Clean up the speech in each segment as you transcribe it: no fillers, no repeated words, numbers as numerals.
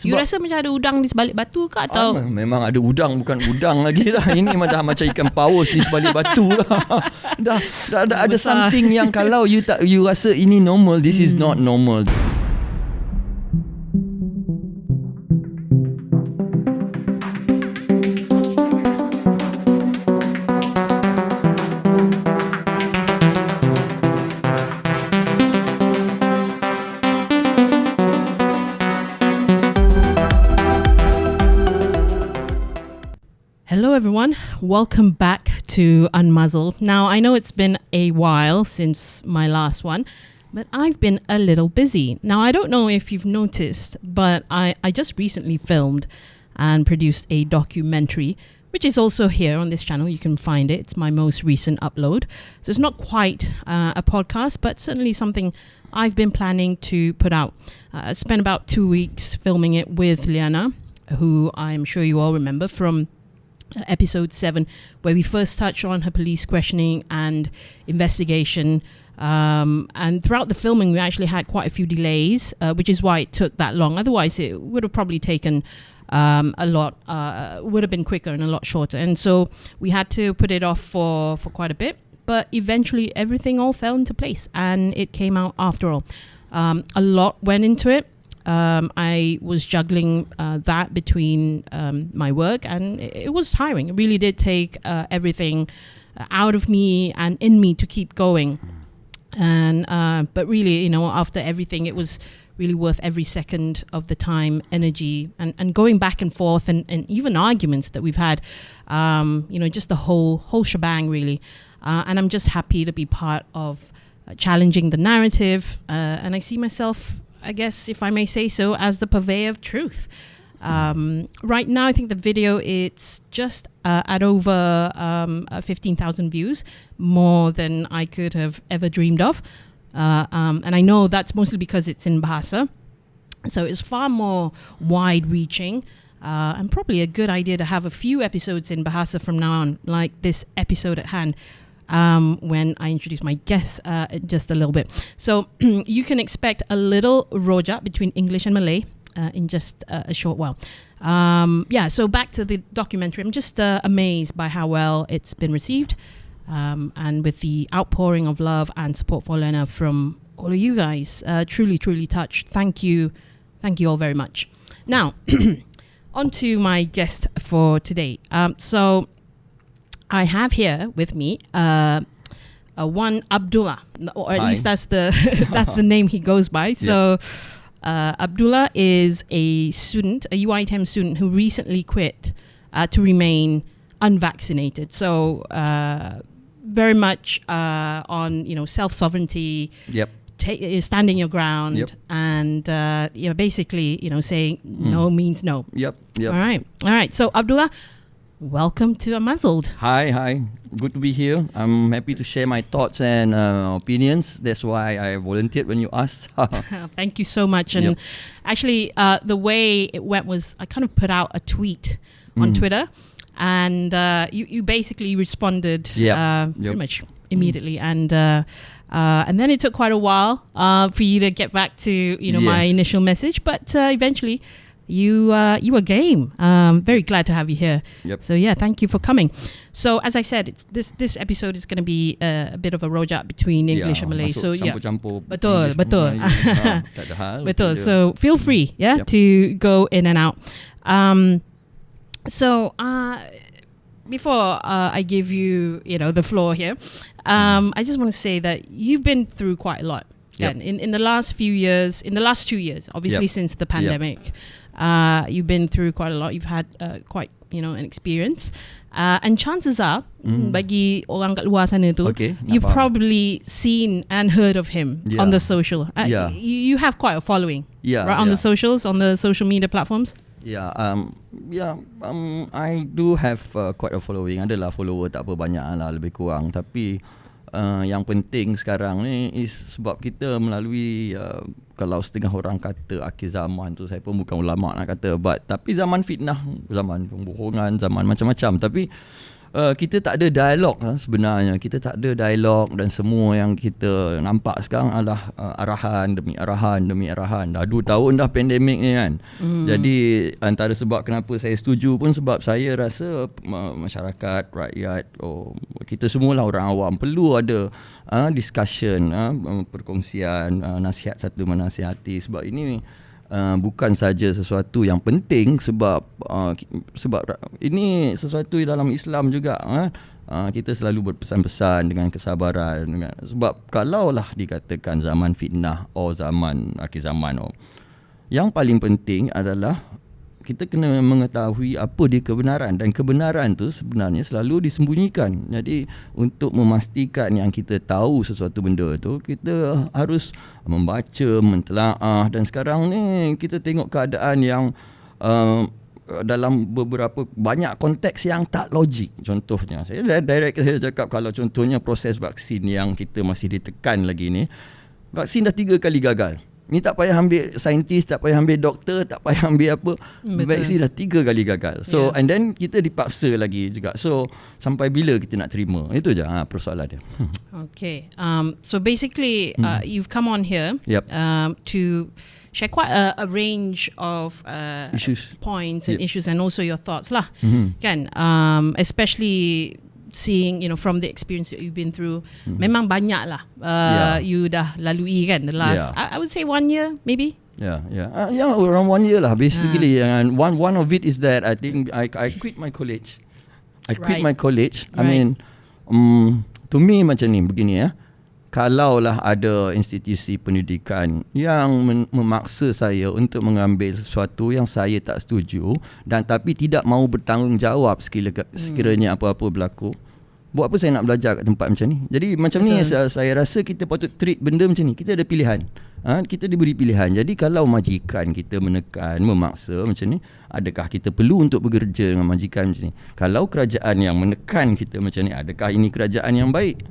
You rasa macam ada udang di sebalik batu ke atau? Memang ada udang, bukan udang lagi dah. Ini macam ikan paus di sebalik batu lah. dah ada something yang kalau you rasa ini normal, this is not normal. Hello everyone, welcome back to Unmuzzled. Now I know it's been a while since my last one, but I've been a little busy. Now I don't know if you've noticed, but I just recently filmed and produced a documentary, which is also here on this channel. You can find it. It's my most recent upload. So it's not quite a podcast, but certainly something I've been planning to put out. I spent about 2 weeks filming it with Liana, who I'm sure you all remember from episode 7, where we first touched on her police questioning and investigation, and throughout the filming we actually had quite a few delays, which is why it took that long. Otherwise it would have probably taken a lot, would have been quicker and a lot shorter, and so we had to put it off for quite a bit, but eventually everything all fell into place and it came out after all. A lot went into it. I was juggling that between my work, and it was tiring. It really did take everything out of me and in me to keep going. And but really, you know, after everything, it was really worth every second of the time, energy, and going back and forth, and even arguments that we've had. You know, just the whole shebang, really. And I'm just happy to be part of challenging the narrative. And I see myself, I guess, if I may say so, as the purveyor of truth. Right now, I think the video, it's just at over 15,000 views, more than I could have ever dreamed of. And I know that's mostly because it's in Bahasa. So it's far more wide-reaching, and probably a good idea to have a few episodes in Bahasa from now on, like this episode at hand. When I introduce my guests just a little bit. So you can expect a little rojak between English and Malay in just a short while. So back to the documentary. I'm just amazed by how well it's been received, and with the outpouring of love and support for Lena from all of you guys. Truly, truly touched. Thank you all very much. Now, on to my guest for today. So I have here with me one Abdullah, or at least that's the that's the name he goes by. So Abdullah is a student, a UiTM student who recently quit to remain unvaccinated. So very much on, you know, self-sovereignty. Yep. Standing your ground. Yep. And you know, basically, you know, saying no means no. Yep. All right. So Abdullah, welcome to Unmuzzled. Hi. Good to be here. I'm happy to share my thoughts and opinions. That's why I volunteered when you asked. Thank you so much. And actually, the way it went was I kind of put out a tweet on Twitter, and you basically responded pretty much immediately. And then it took quite a while for you to get back to, you know, my initial message, but eventually you were game. Very glad to have you here. Yep. So yeah, thank you for coming. So as I said, this episode is going to be a bit of a rojak between English and Malay. So campur-campur. Betul. Tak ada hal. Betul. So feel free, to go in and out. So before I give you, you know, the floor here, I just want to say that you've been through quite a lot. Yep. In the last few years, in the last 2 years, obviously since the pandemic, you've been through quite a lot. You've had quite, you know, an experience, and chances are, bagi orang kat luar sana tu, you've probably seen and heard of him on the social. You have quite a following, right, on the socials, on the social media platforms. I do have quite a following. Adalah follower, tak apa banyak lah, lebih kurang. Tapi yang penting sekarang ni is sebab kita melalui kalau setengah orang kata akhir zaman tu, saya pun bukan ulama nak kata, tapi zaman fitnah, zaman pembohongan, zaman macam-macam. Tapi kita tak ada dialog sebenarnya. Kita tak ada dialog dan semua yang kita nampak sekarang adalah arahan demi arahan demi arahan. Dah 2 tahun dah pandemik ni kan. Jadi antara sebab kenapa saya setuju pun sebab saya rasa masyarakat, rakyat, kita semualah orang awam perlu ada discussion, perkongsian, nasihat satu menasihati, sebab ini bukan saja sesuatu yang penting sebab ini sesuatu dalam Islam juga. Kita selalu berpesan-pesan dengan kesabaran, sebab kalaulah dikatakan zaman fitnah zaman akhir zaman, yang paling penting adalah kita kena mengetahui apa dia kebenaran, dan kebenaran tu sebenarnya selalu disembunyikan. Jadi untuk memastikan yang kita tahu sesuatu benda tu, kita harus membaca, mentelaah. Dan sekarang ni kita tengok keadaan yang dalam beberapa banyak konteks yang tak logik. Contohnya, saya cakap kalau contohnya proses vaksin yang kita masih ditekan lagi ni, vaksin dah 3 kali gagal. Ni tak payah ambil saintis, tak payah ambil doktor, tak payah ambil apa. Vaksin dah 3 kali gagal. So and then kita dipaksa lagi juga. So sampai bila kita nak terima? Itu je persoalan dia. Okay. So basically you've come on here to share quite a range of issues, points and issues, and also your thoughts lah. Kan? Especially seeing, from the experience that you've been through, memang banyak lah you dah lalui kan, the last I would say 1 year maybe. Around 1 year lah basically. And one of it is that I think I quit my college. I mean, to me macam ni, begini kalaulah ada institusi pendidikan yang memaksa saya untuk mengambil sesuatu yang saya tak setuju, dan tapi tidak mahu bertanggungjawab sekiranya apa-apa berlaku, buat apa saya nak belajar kat tempat macam ni? Jadi macam ni saya rasa kita patut treat benda macam ni. Kita ada pilihan. Kita diberi pilihan. Jadi kalau majikan kita menekan, memaksa macam ni, adakah kita perlu untuk bekerja dengan majikan macam ni? Kalau kerajaan yang menekan kita macam ni, adakah ini kerajaan yang baik?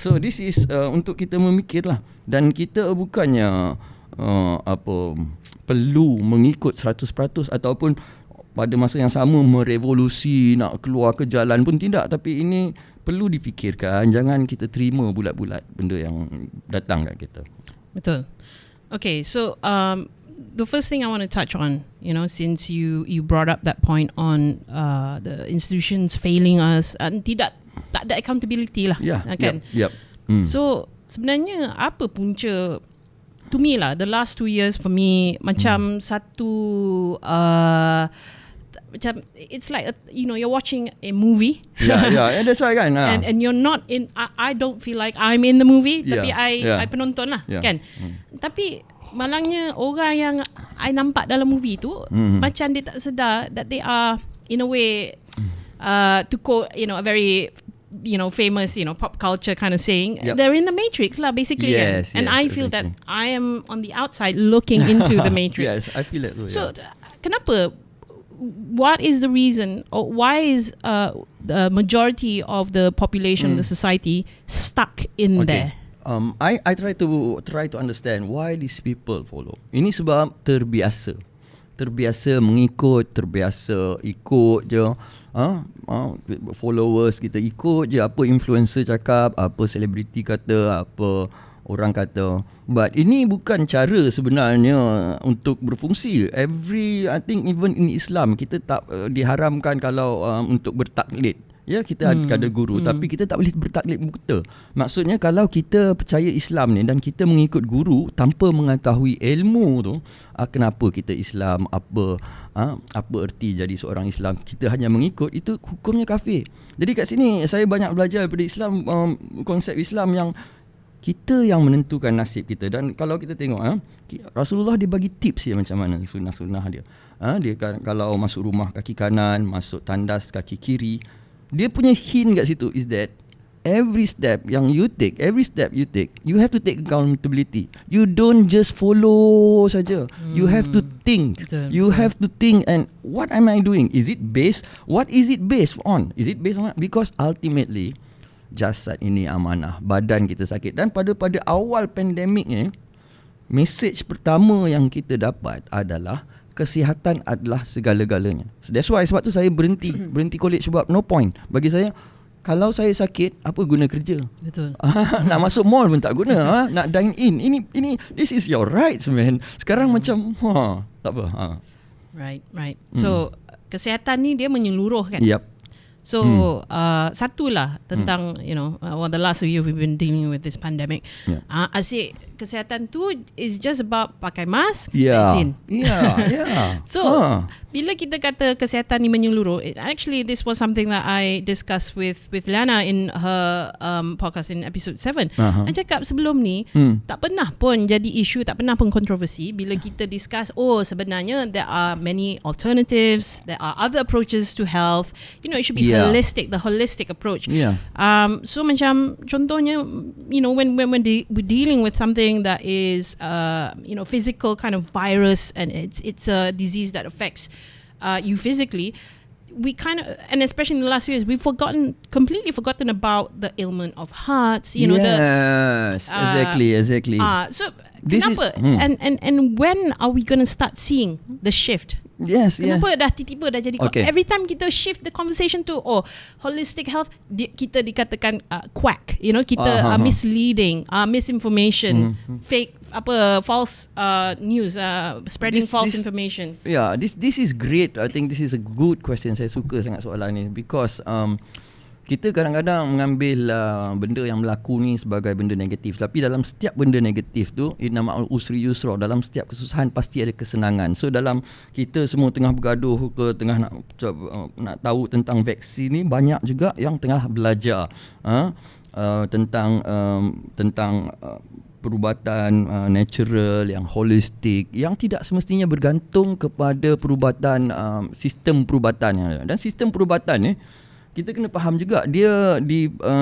So this is untuk kita memikirlah, dan kita bukannya perlu mengikut 100% ataupun pada masa yang sama merevolusi, nak keluar ke jalan pun tidak. Tapi ini perlu difikirkan, jangan kita terima bulat-bulat benda yang datang kat kita. Betul. Okay, so the first thing I want to touch on, since you brought up that point on the institutions failing us, tak ada accountability lah, kan? So sebenarnya apa punca, to me lah, the last 2 years for me macam satu macam it's like you're watching a movie. And that's why kan. And you're not in. I don't feel like I'm in the movie, tapi I penonton lah, kan? Tapi malangnya orang yang I nampak dalam movie tu macam dia tak sedar that they are in a way to quote a very famous pop culture kind of saying, they're in the matrix lah basically. Yes, and I feel that I am on the outside looking into the matrix. Yes, I feel it. So kenapa, what is the reason, or why is the majority of the population, the society, stuck in there? I try to understand why these people follow. Ini sebab terbiasa mengikut, terbiasa ikut je. Followers kita ikut je apa influencer cakap, apa selebriti kata, apa orang kata. But ini bukan cara sebenarnya untuk berfungsi. I think even in Islam kita tak diharamkan kalau untuk bertaklid. Kita ada guru, tapi kita tak boleh bertaklid buta. Maksudnya kalau kita percaya Islam ni dan kita mengikut guru tanpa mengetahui ilmu tu, kenapa kita Islam, apa erti jadi seorang Islam, kita hanya mengikut, itu hukumnya kafir. Jadi kat sini saya banyak belajar daripada Islam, konsep Islam yang kita yang menentukan nasib kita. Dan kalau kita tengok Rasulullah dia bagi tips dia macam mana sunnah-sunnah dia. Dia kan, kalau masuk rumah kaki kanan, masuk tandas kaki kiri, dia punya hint kat situ is that every step you take, you have to take accountability. You don't just follow saja. You have to think. You have to think, and what am I doing? What is it based on? Because ultimately jasad ini amanah, badan kita sakit. Dan pada awal pandemik ni, message pertama yang kita dapat adalah kesihatan adalah segala-galanya. So that's why sebab tu saya berhenti college sebab no point. Bagi saya, kalau saya sakit, apa guna kerja? Betul. Nak masuk mall pun tak guna. Nak dine in. Ini this is your rights, man. Sekarang macam tak apa. Right. So kesihatan ni dia menyeluruh kan. Yep. So satulah tentang the last 2 years we've been dealing with this pandemic. Asyik kesihatan tu is just about pakai mask, vaksin. Yeah. So bila kita kata kesihatan ni menyeluruh, actually this was something that I discussed with Liana in her podcast in episode 7. I cakap sebelum ni tak pernah pun jadi isu, tak pernah pun kontroversi bila kita discuss sebenarnya there are many alternatives, there are other approaches to health. It should be holistic, the holistic approach. So macam contohnya, when we're dealing with something that is physical kind of virus, and it's a disease that affects you physically, we kind of, and especially in the last few years, we've completely forgotten about the ailment of hearts. Exactly. So kenapa? And when are we going to start seeing the shift? Kenapa dah tiba-tiba dah jadi every time kita shift the conversation to holistic health, kita dikatakan quack, kita misleading, misinformation, fake false news, spreading false information. This is great. I think this is a good question. Saya suka sangat soalan ni because kita kadang-kadang mengambil benda yang berlaku ni sebagai benda negatif, tapi dalam setiap benda negatif tu, inna ma'al usri yusra, dalam setiap kesusahan pasti ada kesenangan. So dalam kita semua tengah bergaduh ke tengah nak tahu tentang vaksin ni, banyak juga yang tengah belajar tentang perubatan natural yang holistik, yang tidak semestinya bergantung kepada perubatan sistem perubatan. Dan sistem perubatan ni kita kena faham juga, dia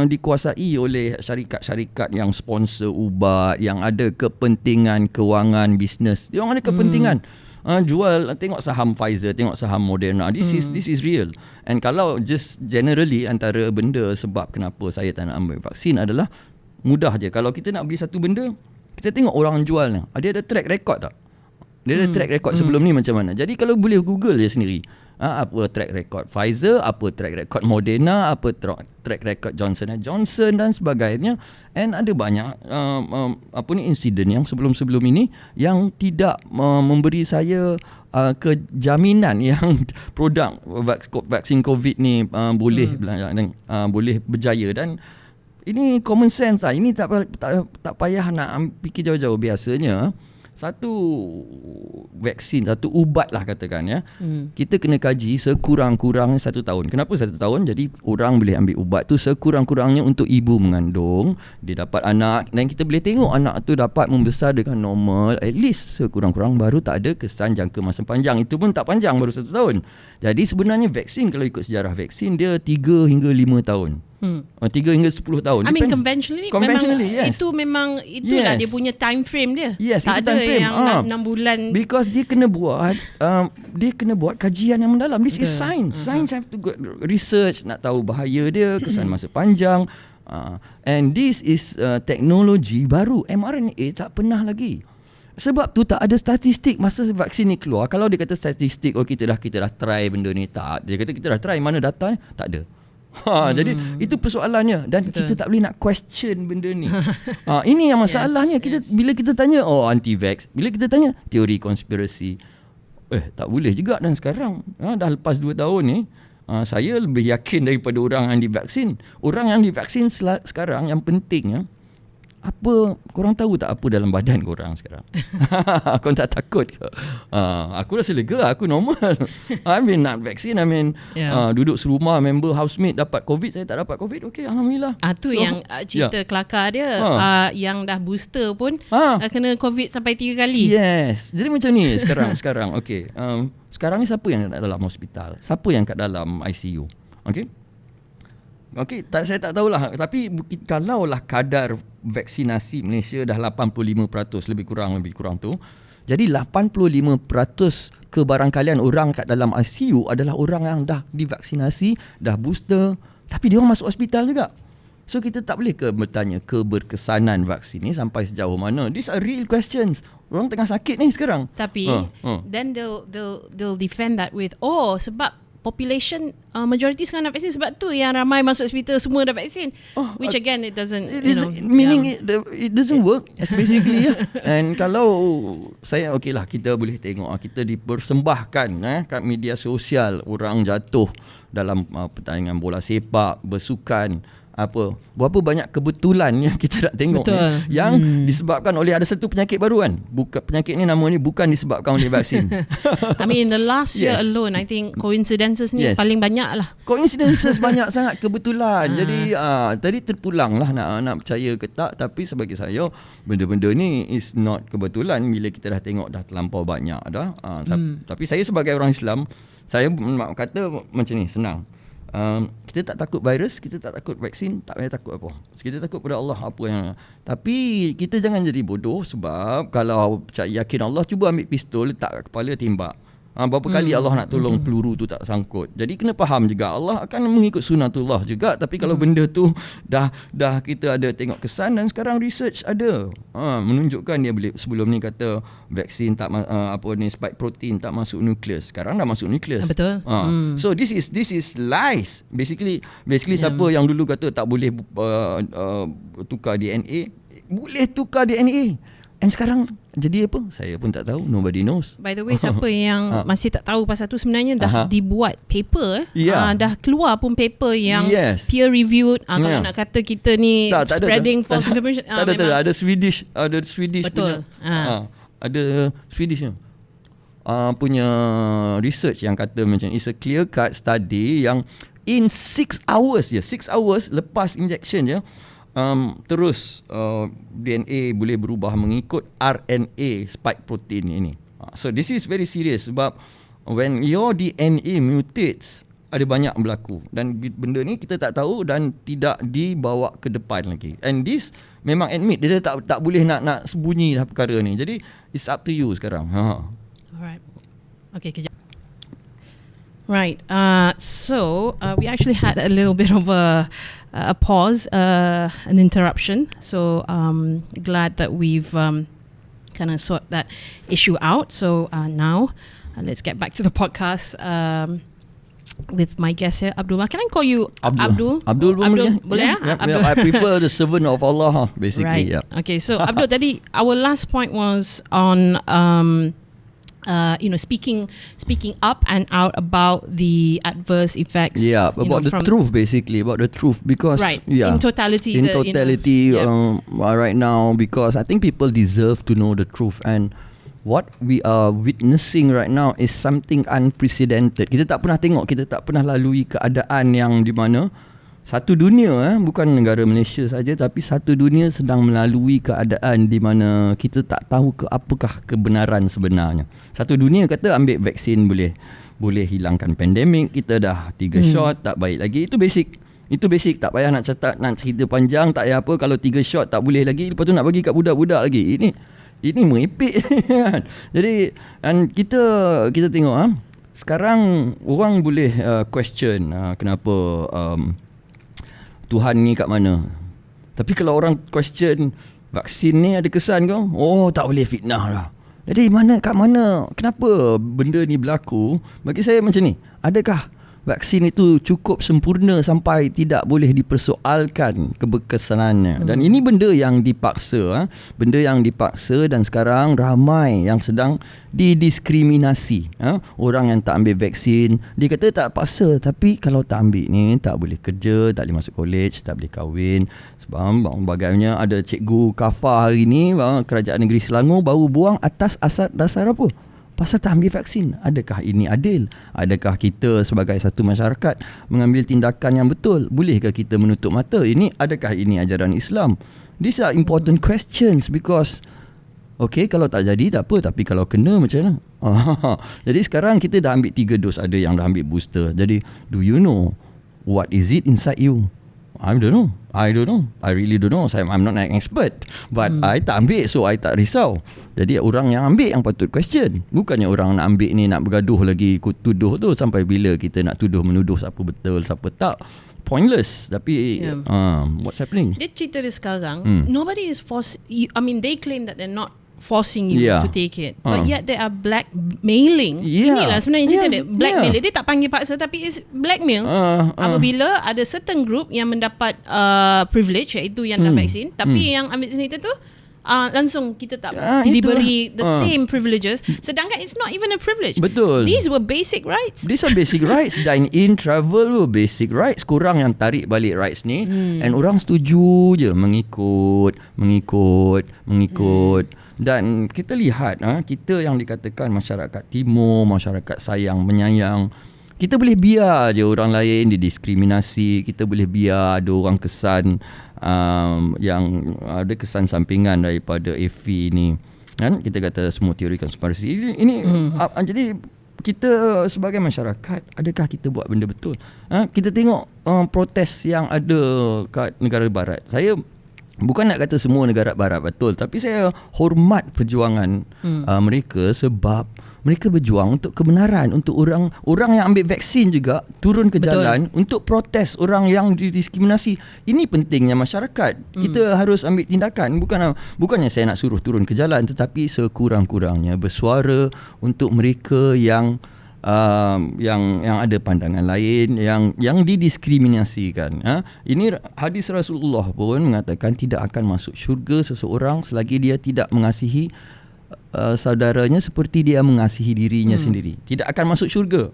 dikuasai oleh syarikat-syarikat yang sponsor ubat, yang ada kepentingan kewangan bisnes. Dia orang ada kepentingan jual, tengok saham Pfizer, tengok saham Moderna. This is real. And kalau just generally antara benda sebab kenapa saya tak nak ambil vaksin adalah mudah je. Kalau kita nak beli satu benda, kita tengok orang jual ni, dia ada track record tak? Dia ada track record sebelum ni macam mana? Jadi kalau boleh Google je sendiri, apa track record Pfizer, apa track record Moderna, apa track record Johnson & Johnson dan sebagainya. And ada banyak insiden yang sebelum-sebelum ini yang tidak memberi saya kejaminan yang produk vaksin COVID ni boleh berjaya. Dan ini common sense lah. Ini tak payah nak fikir jauh-jauh. Biasanya satu vaksin, satu ubat lah katakan ya, kita kena kaji sekurang-kurangnya 1 tahun. Kenapa 1 tahun? Jadi orang boleh ambil ubat tu sekurang-kurangnya untuk ibu mengandung, dia dapat anak, dan kita boleh tengok anak tu dapat membesar dengan normal, at least sekurang-kurang, baru tak ada kesan jangka masa panjang. Itu pun tak panjang, baru 1 tahun. Jadi sebenarnya vaksin, kalau ikut sejarah vaksin, dia 3 hingga 5 tahun. 3 hingga 10 tahun. I mean conventionally yes. Itulah yes, dia punya time frame dia. Yes, tak ada frame. yang 6 bulan. Because dia kena buat kajian yang mendalam. This is science. Science have to go research, nak tahu bahaya dia, kesan masa panjang. And this is teknologi baru. mRNA tak pernah lagi. Sebab tu tak ada statistik masa vaksin ni keluar. Kalau dia kata statistik, kita dah try benda ni, tak. Dia kata kita dah try, mana data ni? Tak ada. Jadi itu persoalannya, dan kita tak boleh nak question benda ni. Ini yang masalahnya. Bila kita tanya anti-vax, bila kita tanya teori konspirasi, tak boleh juga. Dan sekarang dah lepas 2 tahun ni, saya lebih yakin daripada orang yang divaksin. Orang yang divaksin sekarang, yang pentingnya, apa korang tahu tak apa dalam badan korang sekarang? Korang tak takut ke? Aku rasa lega, aku normal. Nak vaksin, duduk serumah, member housemate dapat COVID, saya tak dapat COVID. Okey, alhamdulillah. Tu yang cerita kelakar dia, yang dah booster pun kena COVID sampai 3 kali. Yes. Jadi macam ni sekarang. Okey. Sekarang ni siapa yang dalam hospital? Siapa yang kat dalam ICU? Okey, saya tak tahulah. Tapi kalaulah kadar vaksinasi Malaysia dah 85% lebih kurang tu, jadi 85% kebarangkalian orang kat dalam ICU adalah orang yang dah divaksinasi, dah booster, tapi dia orang masuk hospital juga. So kita tak boleh bertanya keberkesanan vaksin ni sampai sejauh mana. These are real questions. Orang tengah sakit ni sekarang. Tapi then they'll defend that with sebab population majority sekarang dah vaksin, sebab tu yang ramai masuk hospital semua dah vaksin, which again it doesn't it doesn't work basically. And kalau saya lah, kita boleh tengok kita dipersembahkan kat media sosial, orang jatuh dalam pertandingan bola sepak, bersukan, berapa banyak kebetulan yang kita nak tengok yang disebabkan oleh ada satu penyakit baru kan. Penyakit ni nama ni bukan disebabkan oleh vaksin. I mean the last year alone I think coincidences ni paling banyak lah. Coincidences banyak sangat, kebetulan. Jadi tadi terpulang lah nak percaya ke tak, tapi sebagai saya benda-benda ni is not kebetulan bila kita dah tengok dah terlampau banyak dah. Tapi saya sebagai orang Islam, saya kata macam ni, senang. Kita tak takut virus, kita tak takut vaksin, tak payah takut apa. Kita takut pada Allah apa yang. Tapi kita jangan jadi bodoh, sebab kalau yakin Allah, cuba ambil pistol letak kat kepala, tembak. Berapa kali Allah nak tolong peluru tu tak sangkut. Jadi kena faham juga Allah akan mengikut sunatullah juga. Tapi kalau benda tu dah kita ada tengok kesan, dan sekarang research ada menunjukkan dia boleh, sebelum ni kata vaksin tak spike protein tak masuk nukleus, sekarang dah masuk nukleus. Betul. So this is lies. Basically siapa yang dulu kata tak boleh tukar DNA, boleh tukar DNA. And sekarang jadi apa? Saya pun tak tahu. Nobody knows. By the way, siapa yang masih tak tahu pasal tu, sebenarnya dah dibuat paper. Dah keluar pun paper yang peer reviewed. Kalau nak kata kita ni spreading false information. Ada Swedish betul. Ada Swedish punya research yang kata macam it's a clear cut study yang in 6 hours lepas injection je, terus DNA boleh berubah mengikut RNA spike protein ini. So this is very serious, sebab when your DNA mutates, ada banyak berlaku, dan benda ni kita tak tahu dan tidak dibawa ke depan lagi. And this memang admit dia tak boleh nak sembunyi dah perkara ni. Jadi it's up to you sekarang. Alright. Okay, kejap. Right. So we actually had a little bit of a pause, an interruption. So glad that we've kind of sort that issue out. So now let's get back to the podcast with my guest here, Abdullah. Can I call you Abdul? Abdul boleh? Yeah. I prefer the servant of Allah, basically. Right. Yeah. Okay. So Abdul, tadi our last point was on speaking up and out about the adverse effects. Yeah, about the truth, basically, about the truth, because in totality, right now, because I think people deserve to know the truth, and what we are witnessing right now is something unprecedented. Kita tak pernah tengok, kita tak pernah lalui keadaan yang di mana satu dunia, bukan negara Malaysia saja, tapi satu dunia sedang melalui keadaan di mana kita tak tahu apakah kebenaran sebenarnya. Satu dunia kata ambil vaksin boleh hilangkan pandemik, kita dah 3 shot tak baik lagi. Itu basic, tak payah nak cerita panjang, tak payah apa. Kalau 3 shot tak boleh lagi, lepas tu nak bagi kat budak-budak lagi. Ini merepek. Jadi, dan kita tengok sekarang orang boleh question kenapa Tuhan ni kat mana. Tapi kalau orang question vaksin ni ada kesan ke? Tak boleh fitnah lah. Jadi kat mana, kenapa benda ni berlaku? Bagi saya macam ni, adakah vaksin itu cukup sempurna sampai tidak boleh dipersoalkan keberkesanannya? Dan ini benda yang dipaksa, dan sekarang ramai yang sedang didiskriminasi. Orang yang tak ambil vaksin, dia kata tak paksa, tapi kalau tak ambil ni tak boleh kerja, tak boleh masuk college, tak boleh kahwin. Sebab bagainya ada cikgu kafar hari ni, kerajaan negeri Selangor baru buang atas asas dasar apa? Pasal tak ambil vaksin. Adakah ini adil? Adakah kita sebagai satu masyarakat mengambil tindakan yang betul? Bolehkah kita menutup mata? Adakah ini ajaran Islam? These are important questions, because kalau tak jadi tak apa, tapi kalau kena macam mana? Jadi sekarang kita dah ambil 3 dos, ada yang dah ambil booster. Jadi do you know what is it inside you? I don't know. I don't know. I really don't know. I'm not an expert. But I tak ambil, so I tak risau. Jadi orang yang ambil yang patut question. Bukannya orang nak ambil ni nak bergaduh lagi, tuduh tu sampai bila kita nak tuduh menuduh siapa betul siapa tak. Pointless. Tapi what's happening? Dia cerita dia sekarang, nobody is I mean, they claim that they're not forcing you to take it, but yet they are blackmailing. Inilah sebenarnya cerita dia, blackmail. Dia tak panggil paksa, tapi it's blackmail. Apabila ada certain group yang mendapat privilege, iaitu yang dah vaksin, tapi yang ambil sendiri tu langsung kita tak diberi the same privileges, sedangkan it's not even a privilege. Betul. These were basic rights. These are basic rights. Dine in, travel were basic rights. Korang yang tarik balik rights ni, and orang setuju je mengikut. Dan kita lihat kita yang dikatakan masyarakat timur, masyarakat sayang menyayang, kita boleh biar je orang lain didiskriminasi. Kita boleh biar ada orang kesan yang ada kesan sampingan daripada AFI ni, kan? Kita kata semua teori konspirasi ini jadi kita sebagai masyarakat, adakah kita buat benda betul? Kita tengok protes yang ada kat negara barat. Saya bukan nak kata semua negara barat betul, tapi saya hormat perjuangan mereka, sebab mereka berjuang untuk kebenaran, untuk orang yang ambil vaksin juga turun ke jalan untuk protes orang yang didiskriminasi. Ini pentingnya masyarakat. Kita harus ambil tindakan. Bukannya saya nak suruh turun ke jalan, tetapi sekurang-kurangnya bersuara untuk mereka yang ada pandangan lain, yang didiskriminasikan. Ini hadis Rasulullah pun mengatakan tidak akan masuk syurga seseorang selagi dia tidak mengasihi saudaranya seperti dia mengasihi dirinya sendiri. Tidak akan masuk syurga.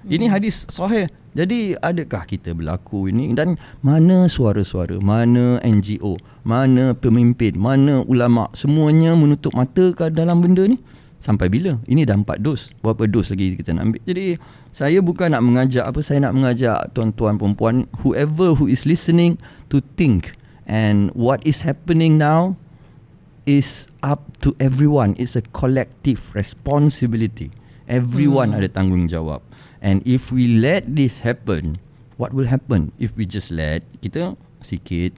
Ini hadis sahih. Jadi adakah kita berlaku ini? Dan mana suara-suara, mana NGO, mana pemimpin, mana ulama, semuanya menutup mata ke dalam benda ni? Sampai bila? Ini dah 4 dos. Berapa dos lagi kita nak ambil? Jadi saya bukan nak mengajak saya nak mengajak tuan-tuan perempuan, whoever who is listening, to think. And what is happening now is up to everyone. It's a collective responsibility. Everyone ada tanggungjawab. And if we let this happen, what will happen? If we just let, kita sikit,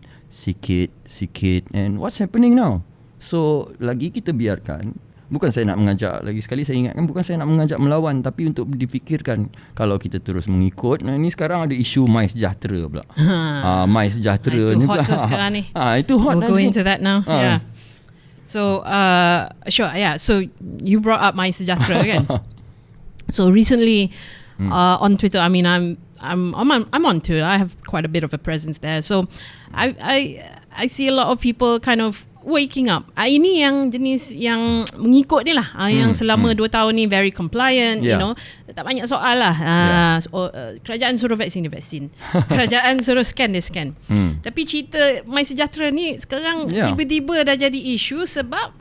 and what's happening now? So lagi kita biarkan. Bukan saya nak mengajak, lagi sekali saya ingatkan, bukan saya nak mengajak melawan, tapi untuk difikirkan. Kalau kita terus mengikut, ini sekarang ada isu My Sejahtera pula. My Sejahtera itu ni hot pula. sekarang ni. Itu hot. We'll go into that now. Yeah. So sure, yeah. So you brought up My Sejahtera kan? So recently on Twitter, I mean I'm on Twitter. I have quite a bit of a presence there. So I see a lot of people kind of waking up. Ini yang jenis yang mengikut ni lah, yang selama 2 tahun ni very compliant, you know, tak banyak soal lah. Kerajaan suruh vaksin, dia vaksin. Kerajaan suruh scan, dia scan. Tapi cerita My Sejahtera ni sekarang tiba-tiba dah jadi isu sebab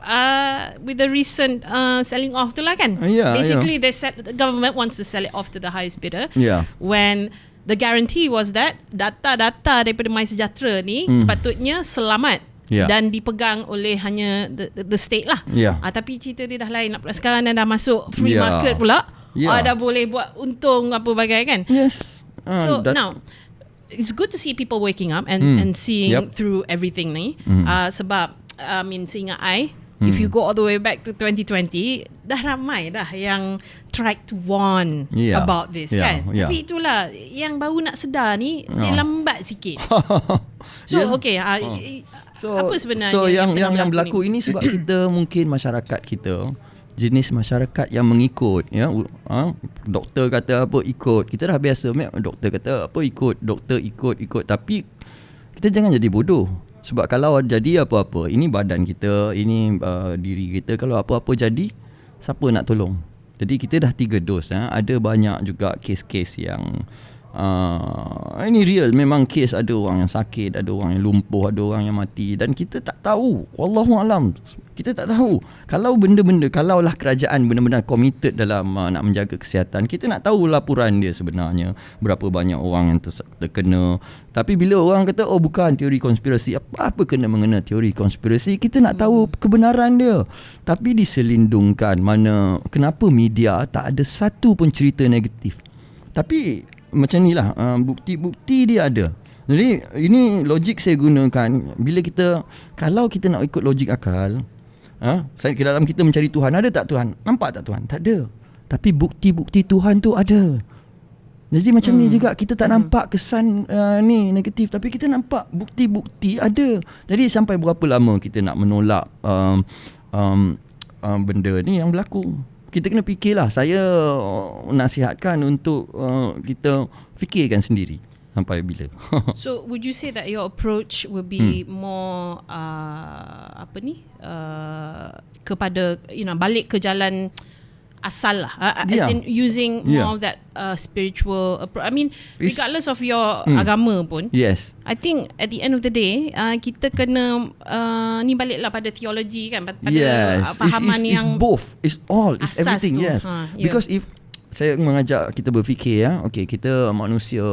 with the recent selling off tu lah kan. Basically the government wants to sell it off to the highest bidder, when the guarantee was that data-data daripada My Sejahtera ni sepatutnya selamat dan dipegang oleh hanya the state lah. Tapi cerita dia dah lain pula. Sekarang dah masuk free market pula. Dah boleh buat untung apa bagai kan. So now it's good to see people waking up and seeing through everything ni. Sebab I mean, seingat if you go all the way back to 2020, dah ramai dah yang tried to warn about this kan. Tapi itulah yang baru nak sedar ni, dia lambat sikit. So okay, apa sebenarnya yang berlaku ini sebab kita mungkin masyarakat kita jenis masyarakat yang mengikut, doktor kata apa ikut. Kita dah biasa, doktor kata apa ikut, doktor ikut. Tapi kita jangan jadi bodoh. Sebab kalau jadi apa-apa, ini badan kita, ini diri kita, kalau apa-apa jadi, siapa nak tolong? Jadi kita dah 3 dos. Ada banyak juga kes-kes yang ini real. Memang kes ada orang yang sakit, ada orang yang lumpuh, ada orang yang mati, dan kita tak tahu. Wallahualam, kita tak tahu. Kalau kalaulah kerajaan benar-benar committed dalam nak menjaga kesihatan, kita nak tahu laporan dia sebenarnya, berapa banyak orang yang terkena. Tapi bila orang kata bukan teori konspirasi, apa kena mengena teori konspirasi, kita nak tahu kebenaran dia. Tapi diselindungkan, kenapa media tak ada satu pun cerita negatif. Tapi macam ni lah, bukti-bukti dia ada. Jadi ini logik saya gunakan bila kalau kita nak ikut logik akal, dalam kita mencari Tuhan, ada tak Tuhan? Nampak tak Tuhan? Tak ada. Tapi bukti-bukti Tuhan tu ada. Jadi macam ni juga, kita tak nampak kesan ni negatif, tapi kita nampak bukti-bukti ada. Jadi sampai berapa lama kita nak menolak benda ni yang berlaku? Kita kena fikirlah. Saya nasihatkan untuk kita fikirkan sendiri sampai bila. So would you say that your approach would be more kepada balik ke jalan asal lah, as in using more of that spiritual approach. I mean, regardless of your agama pun, yes, I think at the end of the day kita kena ni baliklah pada theology kan, pada fahaman it's yang both, it's all, it's asas everything. tu. Yes, because if saya mengajak kita berfikir, okey, kita manusia,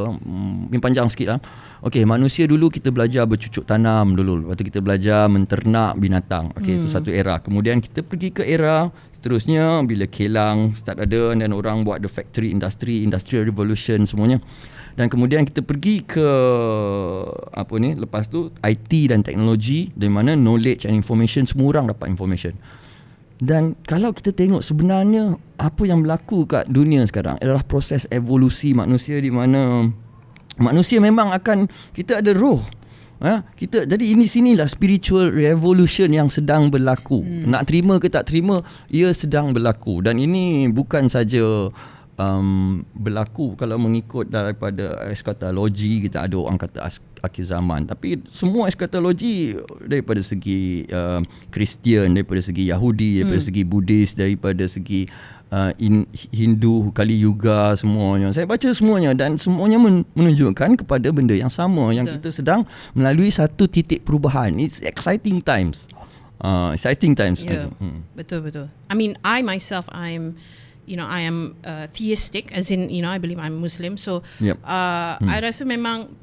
yang panjang sikit lah. Okey, manusia dulu kita belajar bercucuk tanam dulu, lepas tu kita belajar menternak binatang. Okey, itu satu era. Kemudian kita pergi ke era seterusnya bila kilang start ada dan orang buat the factory industry, industrial revolution semuanya. Dan kemudian kita pergi ke lepas tu IT dan teknologi, di mana knowledge and information, semua orang dapat information. Dan kalau kita tengok sebenarnya apa yang berlaku kat dunia sekarang adalah proses evolusi manusia, di mana manusia memang akan, kita ada roh. Jadi sinilah spiritual revolution yang sedang berlaku. Nak terima ke tak terima, ia sedang berlaku. Dan ini bukan saja berlaku kalau mengikut daripada eskatologi, kita ada orang kata akhir zaman, tapi semua eskatologi daripada segi Kristian, daripada segi Yahudi, daripada segi Buddhis, daripada segi Hindu, Kali Yuga, semuanya saya baca semuanya, dan semuanya menunjukkan kepada benda yang sama. Betul. Yang kita sedang melalui satu titik perubahan. It's exciting times. Yeah. Betul. I mean, I myself, I am theistic, as in, I believe I'm Muslim. So I rasa memang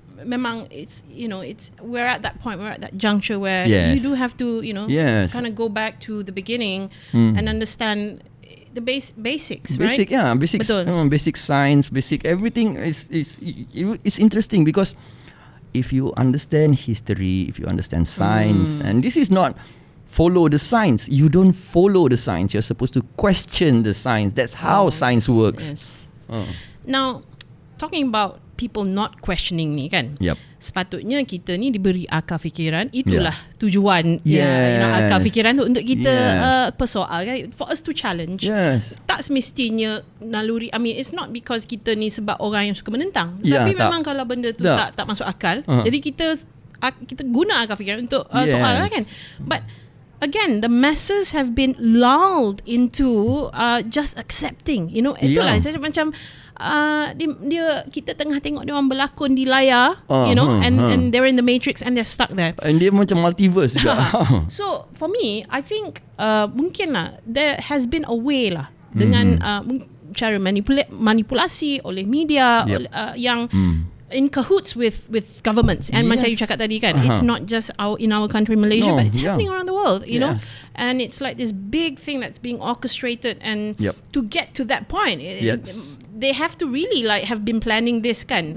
it's we're at that point, we're at that juncture where you do have to kind of go back to the beginning and understand the basics, right? Basics. Basic science, basic everything is interesting, because if you understand history, if you understand science, and this is not follow the science. You don't follow the science. You're supposed to question the science. That's how science works. Yes. Now, talking about people not questioning ni kan, sepatutnya kita ni diberi akal fikiran. Itulah tujuan akal fikiran tu, untuk kita persoal kan, for us to challenge. Tak semestinya naluri, I mean, it's not because kita ni sebab orang yang suka menentang, tapi memang kalau benda tu tak masuk akal, jadi kita guna akal fikiran untuk soal lah kan. But again, the masses have been lulled into just accepting. Itulah saya macam kita tengah tengok dia orang berlakon di layar, and they're in the matrix and they're stuck there. And dia macam multiverse juga. So for me, I think mungkin lah there has been a way lah dengan cara manipulasi oleh media yang in cahoots with governments, and macam you cakap tadi kan, it's not just in our country Malaysia, but it's happening around the world, you know, and it's like this big thing that's being orchestrated, and to get to that point, they have to really like have been planning this kan,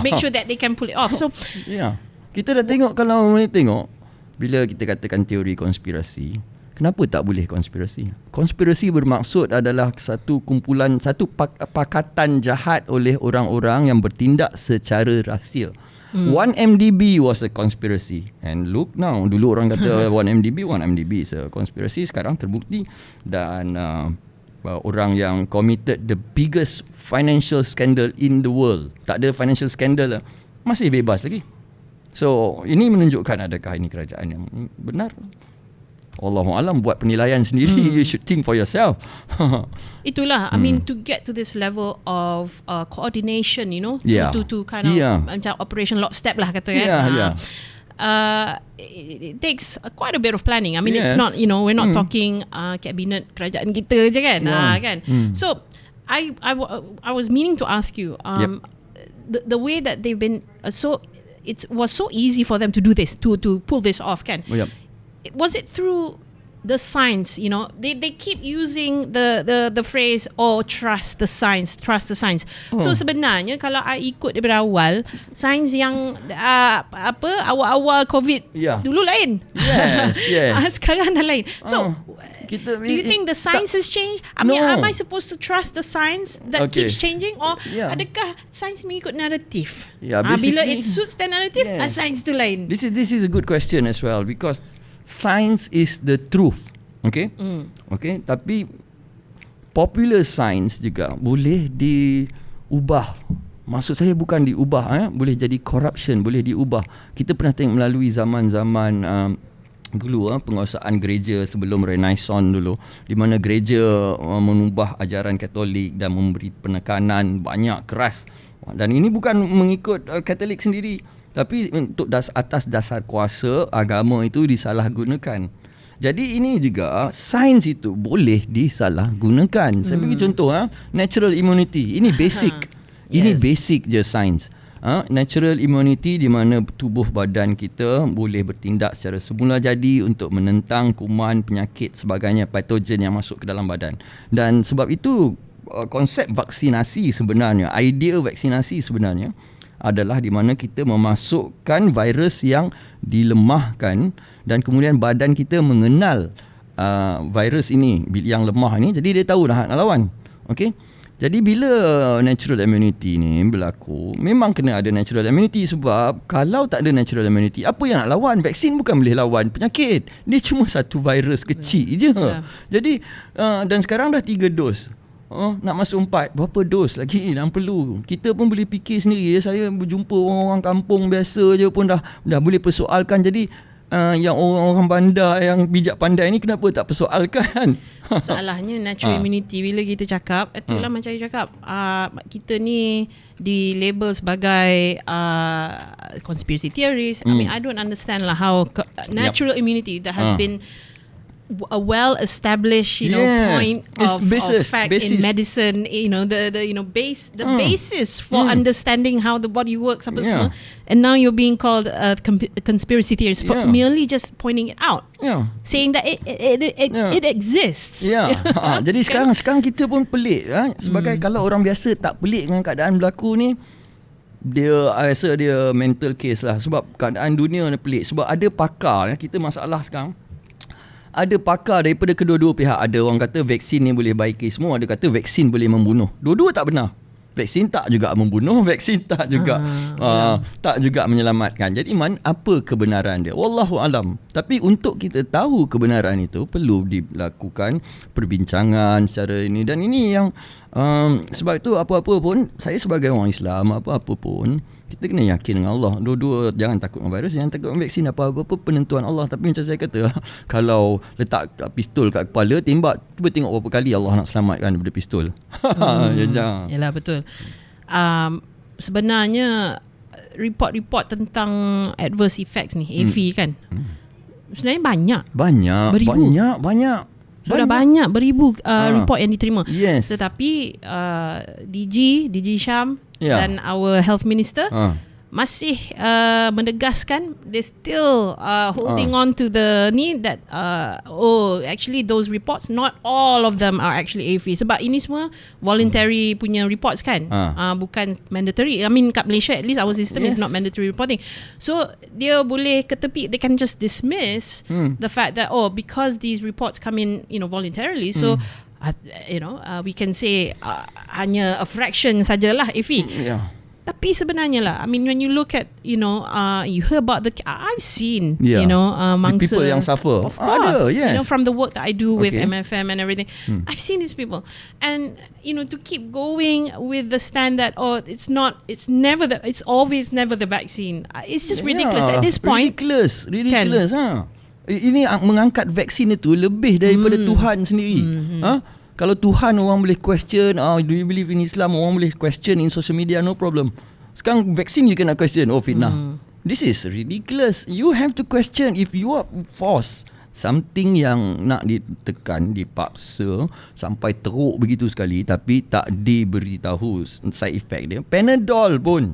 make sure that they can pull it off. So kita dah tengok, kalau boleh tengok, bila kita katakan teori konspirasi, kenapa tak boleh konspirasi? Konspirasi bermaksud adalah satu kumpulan, satu pakatan jahat oleh orang-orang yang bertindak secara rahsia. 1MDB was a conspiracy. And look now, dulu orang kata 1MDB is a conspiracy. Sekarang terbukti. Dan orang yang committed the biggest financial scandal in the world, tak ada financial scandal lah, masih bebas lagi. So ini menunjukkan adakah ini kerajaan yang benar? Allahualam, buat penilaian sendiri. You should think for yourself. Itulah, I mean, to get to this level of coordination, you know, to kind of macam operation lockstep lah kata kan. It takes quite a bit of planning. I mean, it's not, you know, we're not talking cabinet kerajaan kita je kan. Kan. So I was meaning to ask you, the way that they've been it was so easy for them to do this, to pull this off kan. Was it through the science, they keep using the phrase, trust the science. So sebenarnya kalau I ikut daripada awal, sains yang awal-awal COVID dulu lain. Yes. Sekarang dah lain. So do you think the science has changed? I mean, am I supposed to trust the science that keeps changing, or adakah science mengikut naratif? Bila it suits the narrative, science tu lain. This is a good question as well, because science is the truth. Okay? Tapi popular science juga boleh diubah. Maksud saya bukan diubah, boleh jadi corruption, boleh diubah. Kita pernah tengok melalui zaman-zaman dulu penguasaan gereja sebelum Renaissance dulu, di mana gereja mengubah ajaran Katolik dan memberi penekanan banyak keras. Dan ini bukan mengikut Katolik sendiri, tapi untuk atas dasar kuasa agama itu disalahgunakan. Jadi ini juga sains itu boleh disalahgunakan. Saya bagi contoh, natural immunity. Ini basic. Ini basic je sains. Natural immunity, di mana tubuh badan kita boleh bertindak secara semula jadi untuk menentang kuman, penyakit, sebagainya, patogen yang masuk ke dalam badan. Dan sebab itu konsep vaksinasi sebenarnya, idea vaksinasi sebenarnya adalah di mana kita memasukkan virus yang dilemahkan dan kemudian badan kita mengenal virus ini yang lemah ini, jadi dia tahu dah nak lawan. Okey. Jadi bila natural immunity ni berlaku, memang kena ada natural immunity, sebab kalau tak ada natural immunity, apa yang nak lawan? Vaksin bukan boleh lawan penyakit. Dia cuma satu virus kecil je. Jadi dan sekarang dah 3 dos. Nak masuk 4, berapa dos lagi yang perlu? Kita pun boleh fikir sendiri. Saya berjumpa orang kampung biasa je pun dah boleh persoalkan. Jadi yang orang-orang bandar yang bijak pandai ni kenapa tak persoalkan? Salahnya natural immunity. Bila kita cakap, itulah macam saya cakap, kita ni di label sebagai conspiracy theorists. I mean, I don't understand lah how natural immunity that has been a well-established, point of fact in medicine, the basis for understanding how the body works, apa semua. And now you're being called a conspiracy theorist for merely just pointing it out, saying that it exists. Jadi sekarang kita pun pelik, sebagai kalau orang biasa tak pelik dengan keadaan berlaku ni, I rasa dia mental case lah, sebab keadaan dunia ni pelik. Sebab ada pakar, kita masalah sekarang, ada pakar daripada kedua-dua pihak. Ada orang kata vaksin ni boleh baiki semua, ada kata vaksin boleh membunuh. Dua-dua tak benar. Vaksin tak juga membunuh, vaksin tak juga tak juga menyelamatkan. Jadi apa kebenaran dia? Wallahu alam. Tapi untuk kita tahu kebenaran itu perlu dilakukan perbincangan secara ini, dan ini yang sebab itu apa-apa pun, saya sebagai orang Islam, apa-apa pun kita kena yakin dengan Allah. Dua-dua, jangan takut dengan virus, jangan takut dengan vaksin, apa-apa penentuan Allah. Tapi macam saya kata, kalau letak pistol kat kepala, tembak, cuba tengok berapa kali Allah nak selamatkan daripada pistol. Yalah, betul. Sebenarnya report-report tentang adverse effects ni, AV kan, sebenarnya banyak. Sudah banyak beribu report yang diterima. Tetapi DG Syam dan our health minister masih menegaskan they still holding on to the need that actually those reports, not all of them are actually AFI, sebab ini semua voluntary punya reports kan, bukan mandatory. I mean kat Malaysia at least our system is not mandatory reporting, so dia boleh ke tepi, they can just dismiss the fact that because these reports come in voluntarily, so we can say hanya a fraction sajalah AFI. Tapi sebenarnya lah, I mean when you look at you hear about I've seen amongst people yang suffer, of course, yes. From the work that I do with MFM and everything, I've seen these people, and to keep going with the stand that it's always never the vaccine, it's just ridiculous at this point. Ridiculous. Ini mengangkat vaksin itu lebih daripada Tuhan sendiri. Kalau Tuhan orang boleh question, do you believe in Islam, orang boleh question in social media, no problem. Sekarang vaksin you cannot question, fitnah. This is ridiculous. You have to question. If you are forced something yang nak ditekan, dipaksa sampai teruk begitu sekali, tapi tak diberitahu side effect dia. Panadol pun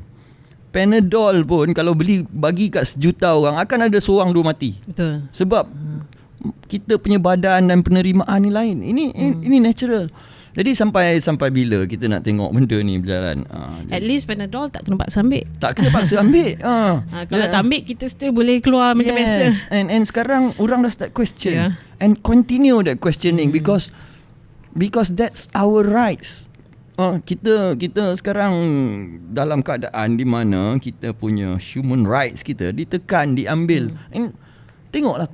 kalau bagi kat 1 juta orang, akan ada seorang 2 mati. Betul. Sebab kita punya badan dan penerimaan ni lain. Ini natural. Jadi sampai bila kita nak tengok benda ni berjalan? At least Panadol tak kena paksa ambil. Tak kena paksa ambil. Kalau tak ambil, kita still boleh keluar macam biasa. And sekarang orang dah start question and continue that questioning because that's our rights. Kita sekarang dalam keadaan di mana kita punya human rights kita ditekan, diambil. And tengoklah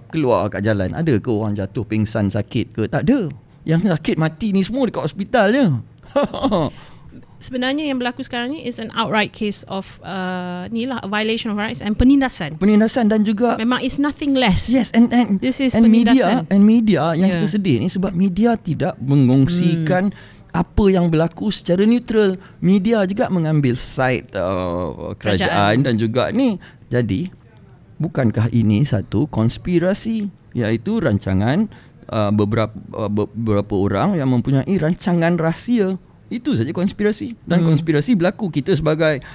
keluar kat jalan, ada ke orang jatuh pingsan sakit ke? Tak ada. Yang sakit mati ni semua dekat hospital je. Sebenarnya yang berlaku sekarang ni is an outright case of a violation of rights and penindasan dan juga memang is nothing less. Yes, and this is and penindasan. media yang kita sedih ni sebab media tidak mengongsikan apa yang berlaku secara neutral. Media juga mengambil side kerajaan dan juga ni. Jadi bukankah ini satu konspirasi, iaitu rancangan beberapa orang yang mempunyai rancangan rahsia. Itu saja konspirasi. Dan konspirasi berlaku. Kita sebagai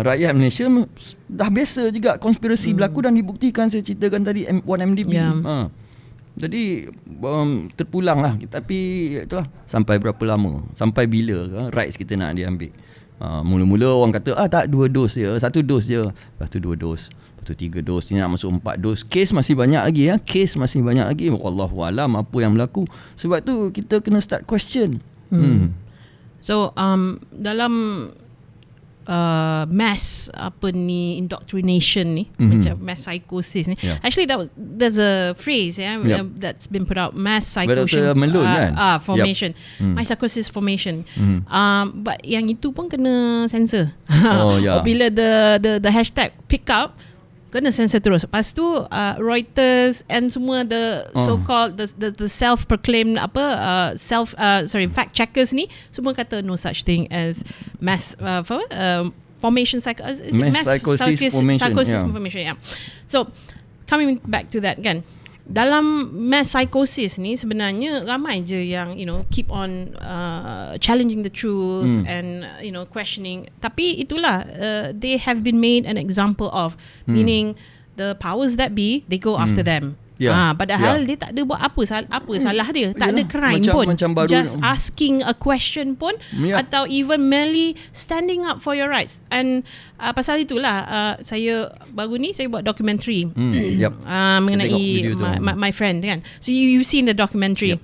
rakyat Malaysia dah biasa juga konspirasi berlaku dan dibuktikan. Saya ceritakan tadi 1MDB. Jadi terpulang lah. Tapi itulah, sampai berapa lama, sampai bila rights kita nak diambil. Mula-mula orang kata tak, 2 dos je, 1 dos je, lepas tu 2 dos, lepas tu 3 dos, ni nak masuk 4 dos. Kes masih banyak lagi. Kes masih banyak lagi. Wallahualam apa yang berlaku. Sebab tu kita kena start question. So dalam mass indoctrination ni, macam mass psychosis ni, actually there's a phrase that's been put out, mass psychosis formation, mass psychosis formation. But yang itu pun kena censor. Bila the hashtag pick up, kena censor terus. Lepas tu Reuters and semua the so-called the self-proclaimed fact checkers ni semua kata no such thing as mass formation psychosis formation. So coming back to that kan, dalam mass psychosis ni sebenarnya ramai je yang keep on challenging the truth and questioning. Tapi itulah they have been made an example of, meaning the powers that be, they go after them. Padahal dia tak ada buat apa salah dia. Tak ada crime macam pun. Just asking a question pun, atau even merely standing up for your rights. And pasal itulah saya baru ni saya buat documentary mengenai my friend kan. So you've seen the documentary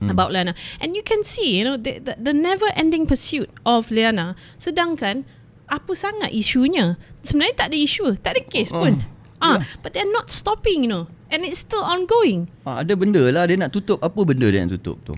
about Liana, and you can see the never ending pursuit of Liana. Sedangkan apa sangat isunya? Sebenarnya tak ada isu, tak ada kes pun. But they're not stopping, and it's still ongoing. Ada benda lah dia nak tutup. Apa benda dia nak tutup tu?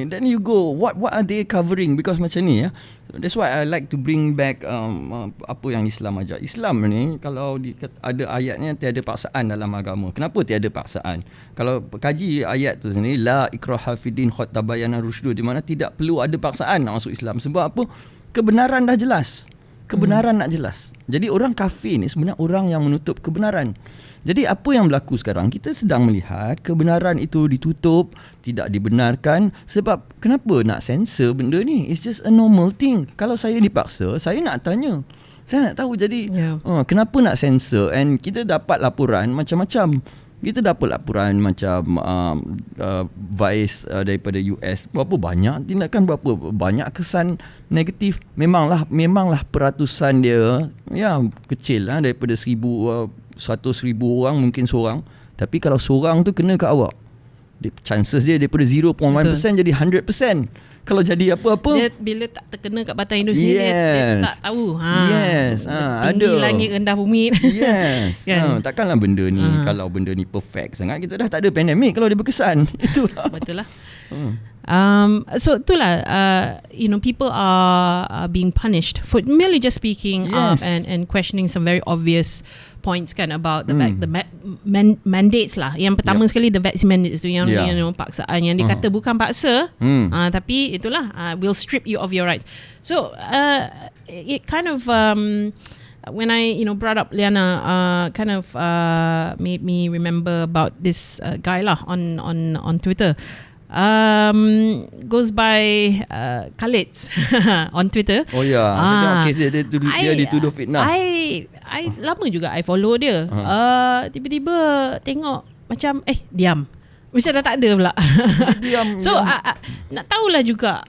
Then you go, what are they covering? Because macam ni that's why I like to bring back apa yang Islam ajar. Islam ni kalau ada ayatnya tiada paksaan dalam agama. Kenapa tiada paksaan? Kalau kaji ayat tu sendiri, la ikraha fiddin qad tabayyana rusydu, di mana tidak perlu ada paksaan nak masuk Islam. Sebab apa? Kebenaran dah jelas. Kebenaran nak jelas. Jadi orang kafir ni sebenarnya orang yang menutup kebenaran. Jadi apa yang berlaku sekarang, kita sedang melihat kebenaran itu ditutup, tidak dibenarkan. Sebab kenapa nak censor benda ni? It's just a normal thing. Kalau saya dipaksa, saya nak tanya, saya nak tahu. Jadi kenapa nak censor? And kita dapat laporan macam-macam. Kita dapat laporan macam Vice daripada US, berapa banyak tindakan, berapa banyak kesan negatif. Memanglah peratusan dia kecil daripada 100,000 orang mungkin seorang. Tapi kalau seorang tu kena ke awak, chances dia daripada 0.1% jadi 100%. Kalau jadi apa-apa, dia bila tak terkena kat batang hidung sendiri, dia tak tahu. Tinggi langit rendah bumi. Kan? Takkanlah benda ni, kalau benda ni perfect sangat, kita dah tak ada pandemik kalau dia berkesan. Itulah. Betul lah. So itulah people are being punished for merely just speaking up and questioning some very obvious points kan about the mandates lah. Yang pertama sekali the vaccine mandates tu yang paksaan yang dia kata bukan paksa, tapi itulah will strip you of your rights. So it kind of when I brought up Liana, kind of made me remember about this guy lah on Twitter. Goes by Khalid on Twitter. Kes dia dituduh fitnah. I lama juga I follow dia. Tiba-tiba tengok macam diam. Macam dah tak ada pula. Diam. So nak tahulah juga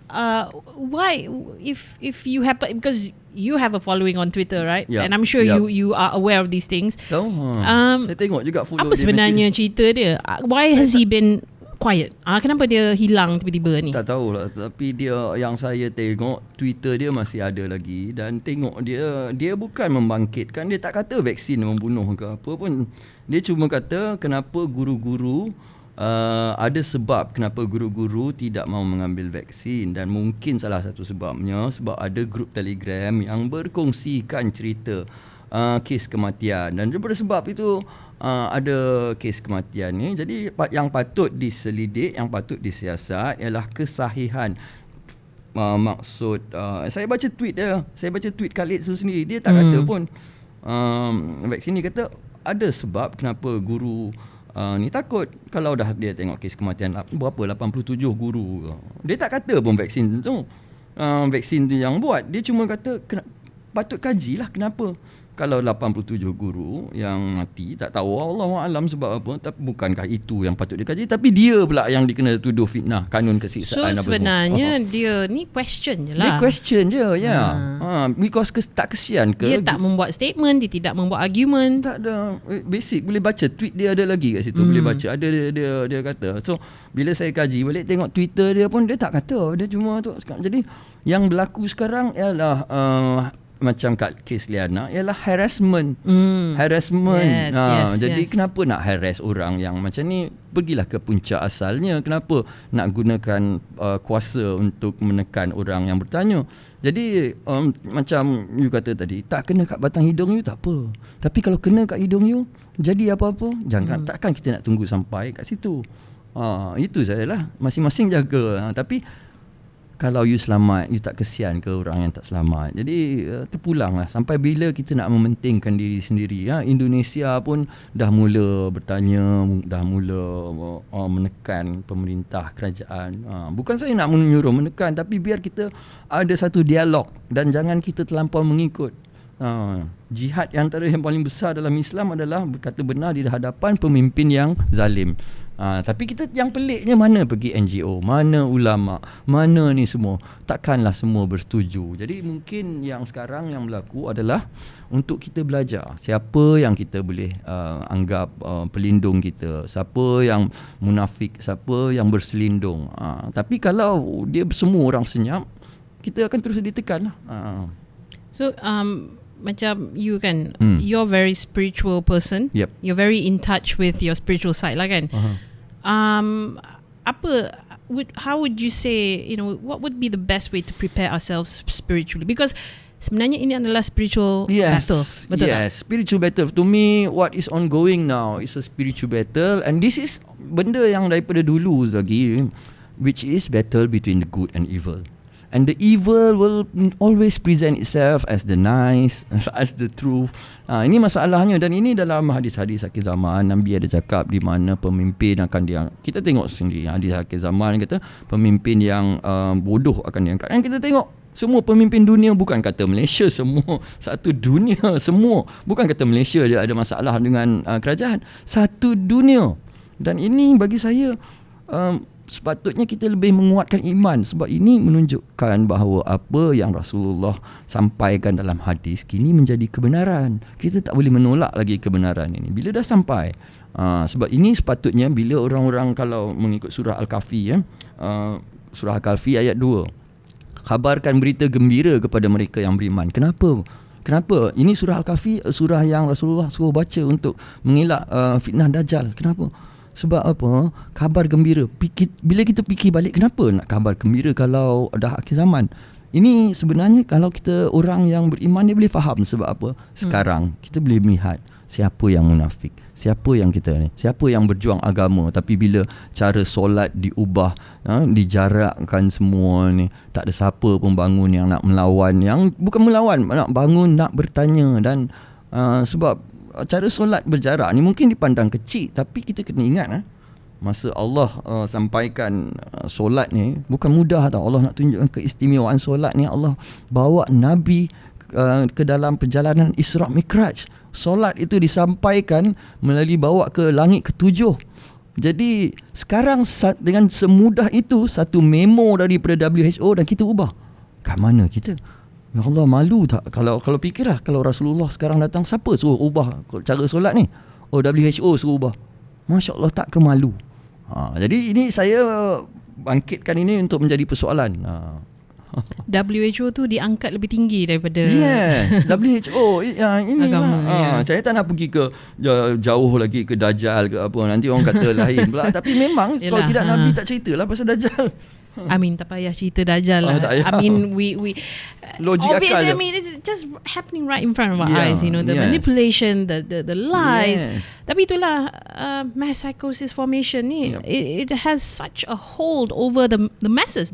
why if you happen, because you have a following on Twitter, right? Yep. And I'm sure you are aware of these things. Saya tengok juga follow apa sebenarnya cerita dia? Why has he been quiet? Kenapa dia hilang tiba-tiba ni? Tak tahulah, tapi dia yang saya tengok Twitter dia masih ada lagi, dan tengok dia bukan membangkitkan, dia tak kata vaksin membunuh ke apa pun. Dia cuma kata kenapa guru-guru ada sebab kenapa guru-guru tidak mahu mengambil vaksin, dan mungkin salah satu sebabnya sebab ada grup Telegram yang berkongsikan cerita kes kematian, dan daripada sebab itu ada kes kematian ni. Jadi yang patut diselidik, yang patut disiasat ialah kesahihan maksud. Saya baca tweet dia, saya baca tweet Khalid tu sendiri, dia tak kata pun vaksin ni, kata ada sebab kenapa guru ni takut. Kalau dah dia tengok kes kematian berapa 87 guru, dia tak kata pun vaksin tu vaksin tu yang buat. Dia cuma kata patut kajilah kenapa. Kalau 87 guru yang mati, tak tahu Allahualam sebab apa, tapi bukankah itu yang patut dikaji, tapi dia pula yang dikena tuduh fitnah, kanun kesiksaan. So sebenarnya dia ni question je lah. Dia question je, ya. Because tak kesian ke? Dia tak membuat statement, dia tidak membuat argument. Tak ada. Basic boleh baca tweet dia, ada lagi kat situ, boleh baca. Ada dia kata. So bila saya kaji balik tengok Twitter dia pun, dia tak kata, dia cuma tu. Jadi yang berlaku sekarang ialah macam kat kes Liana ialah harassment. Harassment. Jadi kenapa nak harass orang yang macam ni? Pergilah ke puncak asalnya. Kenapa nak gunakan kuasa untuk menekan orang yang bertanya? Jadi macam you kata tadi, tak kena kat batang hidung you tak apa, tapi kalau kena kat hidung you jadi apa-apa, jangan. Takkan kita nak tunggu sampai kat situ. Itu sajalah, masing-masing jaga. Tapi kalau you selamat, you tak kesian ke orang yang tak selamat. Jadi terpulanglah. Sampai bila kita nak mementingkan diri sendiri. Indonesia pun dah mula bertanya, dah mula menekan pemerintah, kerajaan. Bukan saya nak menyuruh menekan, tapi biar kita ada satu dialog dan jangan kita terlampau mengikut. Jihad yang antara yang paling besar dalam Islam adalah berkata benar di hadapan pemimpin yang zalim. Tapi kita yang peliknya, mana pergi NGO, mana ulama, mana ni semua, takkanlah semua bersetuju. Jadi mungkin yang sekarang yang berlaku adalah untuk kita belajar siapa yang kita boleh anggap pelindung kita, siapa yang munafik, siapa yang berselindung. Tapi kalau dia semua orang senyap, kita akan terus ditekan. So macam you kan, you're very spiritual person. Yep. You're very in touch with your spiritual side lah kan. How would you say, what would be the best way to prepare ourselves spiritually? Because sebenarnya ini adalah spiritual battle. Betul tak? Spiritual battle. To me, what is ongoing now is a spiritual battle, and this is benda yang daripada dulu lagi, which is battle between the good and evil. And the evil will always present itself as the nice, as the truth. Ini masalahnya, dan ini dalam hadis-hadis akhir zaman. Nabi ada cakap di mana pemimpin akan diangkat. Kita tengok sendiri hadis akhir zaman kata pemimpin yang bodoh akan diangkat. Dan kita tengok semua pemimpin dunia, bukan kata Malaysia, semua satu dunia, semua. Bukan kata Malaysia dia ada masalah dengan kerajaan, satu dunia. Dan ini bagi saya sepatutnya kita lebih menguatkan iman, sebab ini menunjukkan bahawa apa yang Rasulullah sampaikan dalam hadis kini menjadi kebenaran. Kita tak boleh menolak lagi kebenaran ini bila dah sampai. Sebab ini sepatutnya bila orang-orang, kalau mengikut surah Al-Kahfi, surah Al-Kahfi ayat 2, khabarkan berita gembira kepada mereka yang beriman. Kenapa? Ini surah Al-Kahfi, surah yang Rasulullah suruh baca untuk mengelak fitnah Dajjal. Kenapa? Sebab apa? Khabar gembira. Bila kita fikir balik, kenapa nak khabar gembira kalau dah akhir zaman? Ini sebenarnya kalau kita orang yang beriman, dia boleh faham sebab apa. Sekarang kita boleh melihat siapa yang munafik, siapa yang kita ni, siapa yang berjuang agama, tapi bila cara solat diubah, dijarakkan semua ni, tak ada siapa pun bangun yang nak melawan, yang bukan melawan, nak bangun, nak bertanya. Dan sebab cara solat berjarak ni mungkin dipandang kecil, tapi kita kena ingat masa Allah sampaikan solat ni bukan mudah tau. Allah nak tunjukkan keistimewaan solat ni. Allah bawa Nabi ke dalam perjalanan Isra' Mikraj. Solat itu disampaikan melalui bawa ke langit ketujuh. Jadi sekarang dengan semudah itu satu memo daripada WHO dan kita ubah. Kat mana kita? Ya Allah, malu tak kalau fikirlah kalau Rasulullah sekarang datang, siapa suruh ubah cara solat ni? Oh, WHO suruh ubah. Masya Allah, tak ke malu. Jadi ini saya bangkitkan ini untuk menjadi persoalan. WHO tu diangkat lebih tinggi daripada WHO inilah. Saya tak nak pergi ke jauh lagi ke Dajjal ke apa, nanti orang kata lain pula. Tapi memang kalau tidak Nabi tak ceritalah pasal Dajjal. I mean, tak payah cerita Dajjal lah. I mean, we logik akal. I mean, it's just happening right in front of our eyes. You know, the manipulation, the lies. Tapi itulah masspsychosisformation ni. It has such a hold over the masses.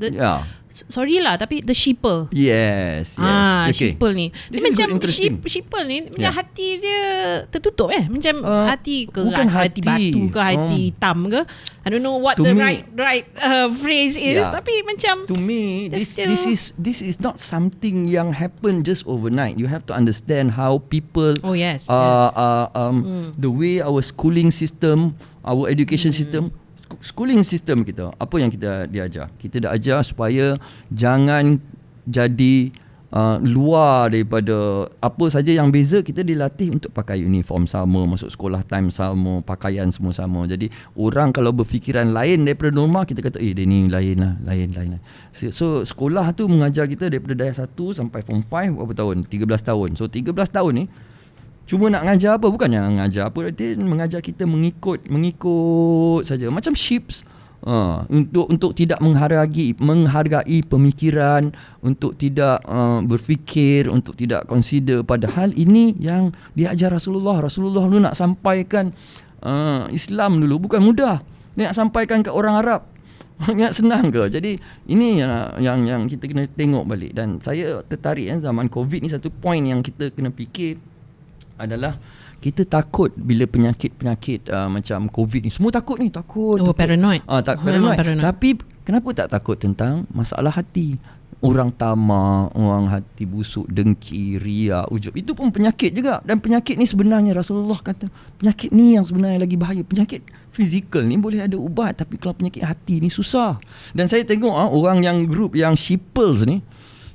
Sorry lah, tapi the sheeple. Yes. Okay. Sheeple ni. Dia macam sheeple ni macam hati dia tertutup macam hati keras, hati batu ke, hati hitam ke. I don't know what the right phrase is, tapi macam to me this is not something yang happen just overnight. You have to understand how people the way our schooling system, our education system, schooling system kita, apa yang kita diajar? Kita dah ajar supaya jangan jadi luar daripada apa saja yang beza. Kita dilatih untuk pakai uniform sama, masuk sekolah time sama, pakaian semua sama. Jadi orang kalau berfikiran lain daripada norma, kita kata dia ni lain lah. So sekolah tu mengajar kita daripada darjah 1 sampai form 5 berapa tahun? 13 tahun. So 13 tahun ni cuma nak mengajar apa? Bukannya mengajar apa, dia mengajar kita mengikut saja, macam sheeps. Untuk tidak menghargai pemikiran, untuk tidak berfikir, untuk tidak consider. Padahal ini yang diajar Rasulullah dulu nak sampaikan Islam dulu bukan mudah. Dia nak sampaikan ke orang Arab nak senang ke? Jadi ini yang kita kena tengok balik. Dan saya tertarik zaman COVID ni, satu point yang kita kena fikir adalah kita takut bila penyakit macam COVID ni. Semua takut. Paranoid. Paranoid. Tapi kenapa tak takut tentang masalah hati? Orang tamak, orang hati busuk, dengki, ria, ujub. Itu pun penyakit juga. Dan penyakit ni sebenarnya Rasulullah kata, penyakit ni yang sebenarnya lagi bahaya. Penyakit fizikal ni boleh ada ubat, tapi kalau penyakit hati ni susah. Dan saya tengok orang yang group yang sheeples ni,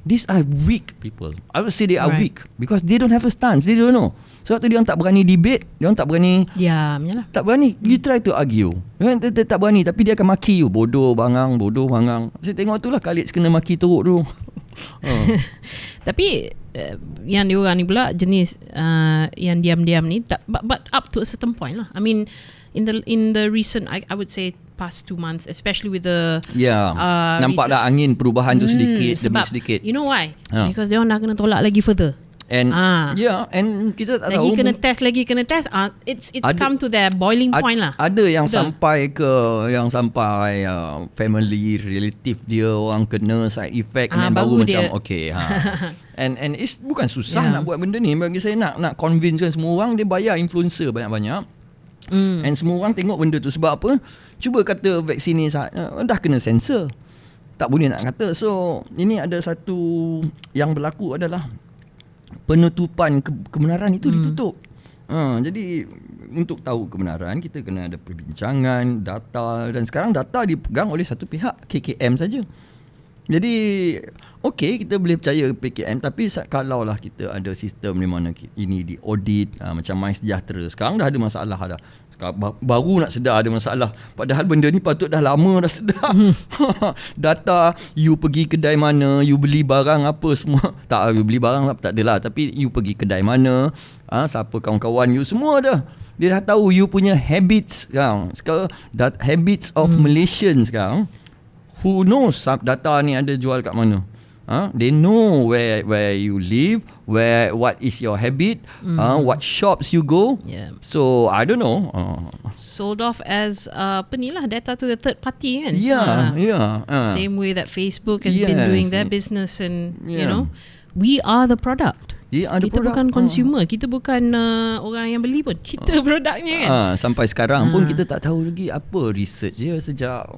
these are weak people. I would say they are weak because they don't have a stance. They don't know. Sebab tu dia orang tak berani debate, dia orang tak berani. Tak berani. You try to argue. Dia tak berani, tapi dia akan maki you. Bodoh bangang. Saya tengok tu lah Khalid kena maki teruk dulu. Tapi yang diorang ni pula jenis yang diam-diam ni, but up to a certain point lah. I mean, in the recent, I would say past 2 months, especially with the nampak dah angin perubahan tu sedikit demi sedikit. You know why? Because dia orang nak kena tolak lagi further. And and kita tak tahu kena test. It's come to the boiling point lah. Ada yang sampai family relative dia orang kena side effect, and baru macam and it's bukan susah nak buat benda ni. Bagi saya nak convince semua orang, dia bayar influencer banyak-banyak. And semua orang tengok benda tu. Sebab apa? Cuba kata vaksin ni dah kena sensor, tak boleh nak kata. So ini ada satu yang berlaku adalah penutupan kebenaran itu ditutup. Jadi untuk tahu kebenaran, kita kena ada perbincangan, data. Dan sekarang data dipegang oleh satu pihak, KKM saja. Jadi kita boleh percaya PKM, tapi kalaulah kita ada sistem di mana ini diaudit, macam MySejahtera, sekarang dah ada masalah dah. Baru nak sedar ada masalah, padahal benda ni patut dah lama dah sedar. Data you pergi kedai mana, you beli barang apa semua. Tak, you beli barang tak adalah, tapi you pergi kedai mana, siapa kawan-kawan you, semua dah. Dia dah tahu you punya habits sekarang. Habits of Malaysians sekarang. Who knows data ni ada jual kat mana? They know where you live, what is your habit, what shops you go. So I don't know. Sold off as data to the third party kan. Same way that Facebook has been doing their business, and you know, we are the product. Ada kita produk, bukan consumer, kita bukan orang yang beli pun. Kita produknya kan. Sampai sekarang pun kita tak tahu lagi apa research dia sejak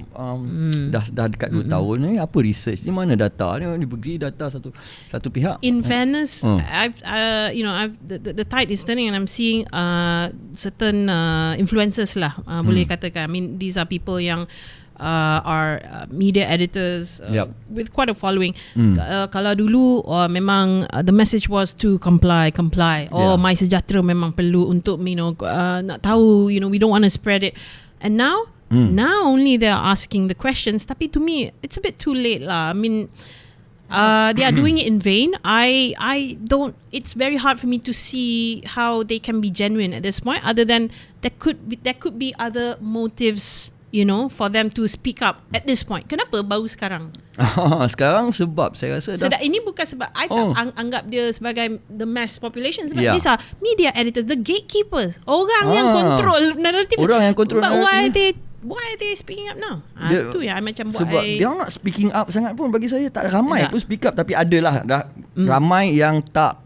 dah dekat 2 tahun ni. Apa research ni, mana data ni, diberi data satu pihak. In fairness, I've the tide is turning and I'm seeing certain influencers lah, boleh katakan. I mean, these are people yang are media editors with quite a following. Kalau dulu memang the message was to comply. My Sujata memang perlu untuk nak tahu, we don't want to spread it. And now only they're asking the questions. Tapi to me it's a bit too late lah. I mean, they are doing it in vain. I don't. It's very hard for me to see how they can be genuine at this point. Other than there could be other motives, for them to speak up at this point. Kenapa baru sekarang? Sekarang sebab saya rasa ini bukan sebab I tak anggap dia sebagai the mass population. Sebab these are media editors, the gatekeepers, orang yang control naratif. Orang yang control naratif. Why are they speaking up now? Itu yang macam buat sebab dia nak speaking up sangat pun, bagi saya tak ramai pun speak up. Tapi adalah ramai yang tak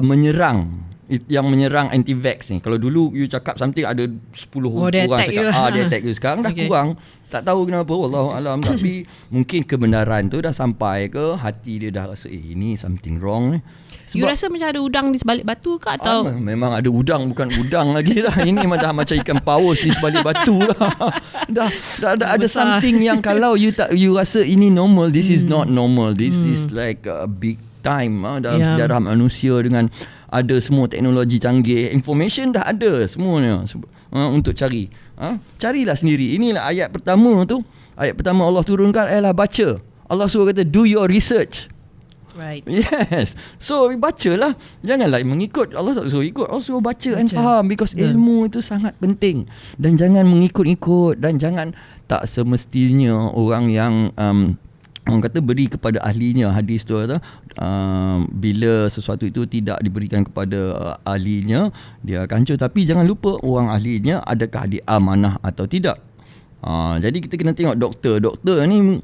menyerang, yang menyerang anti-vax ni. Kalau dulu you cakap something, ada 10 orang cakap dia attack you. Sekarang dah kurang. Tak tahu kenapa, wallahualam. Tapi mungkin kebenaran tu dah sampai ke hati dia, dah rasa ini something wrong ni. You rasa macam ada udang di sebalik batu ke atau? Memang ada udang, bukan udang lagi dah. Ini dah macam ikan paus di sebalik batu lah. dah ada something yang kalau you rasa ini normal, this is not normal. This is like a big time dalam sejarah manusia, dengan ada semua teknologi canggih, information dah ada semuanya untuk cari. Carilah sendiri. Inilah ayat pertama tu. Ayat pertama Allah turunkan ialah baca. Allah suruh kata do your research. Right. Yes. So bacalah. Janganlah mengikut. Allah tak suruh ikut. Allah suruh baca and faham, because ilmu itu sangat penting. Dan jangan mengikut-ikut, dan jangan, tak semestinya orang yang orang kata beri kepada ahlinya. Hadis tu kata bila sesuatu itu tidak diberikan kepada ahlinya, dia akan hancur. Tapi jangan lupa orang ahlinya, adakah dia amanah atau tidak. Jadi kita kena tengok doktor ni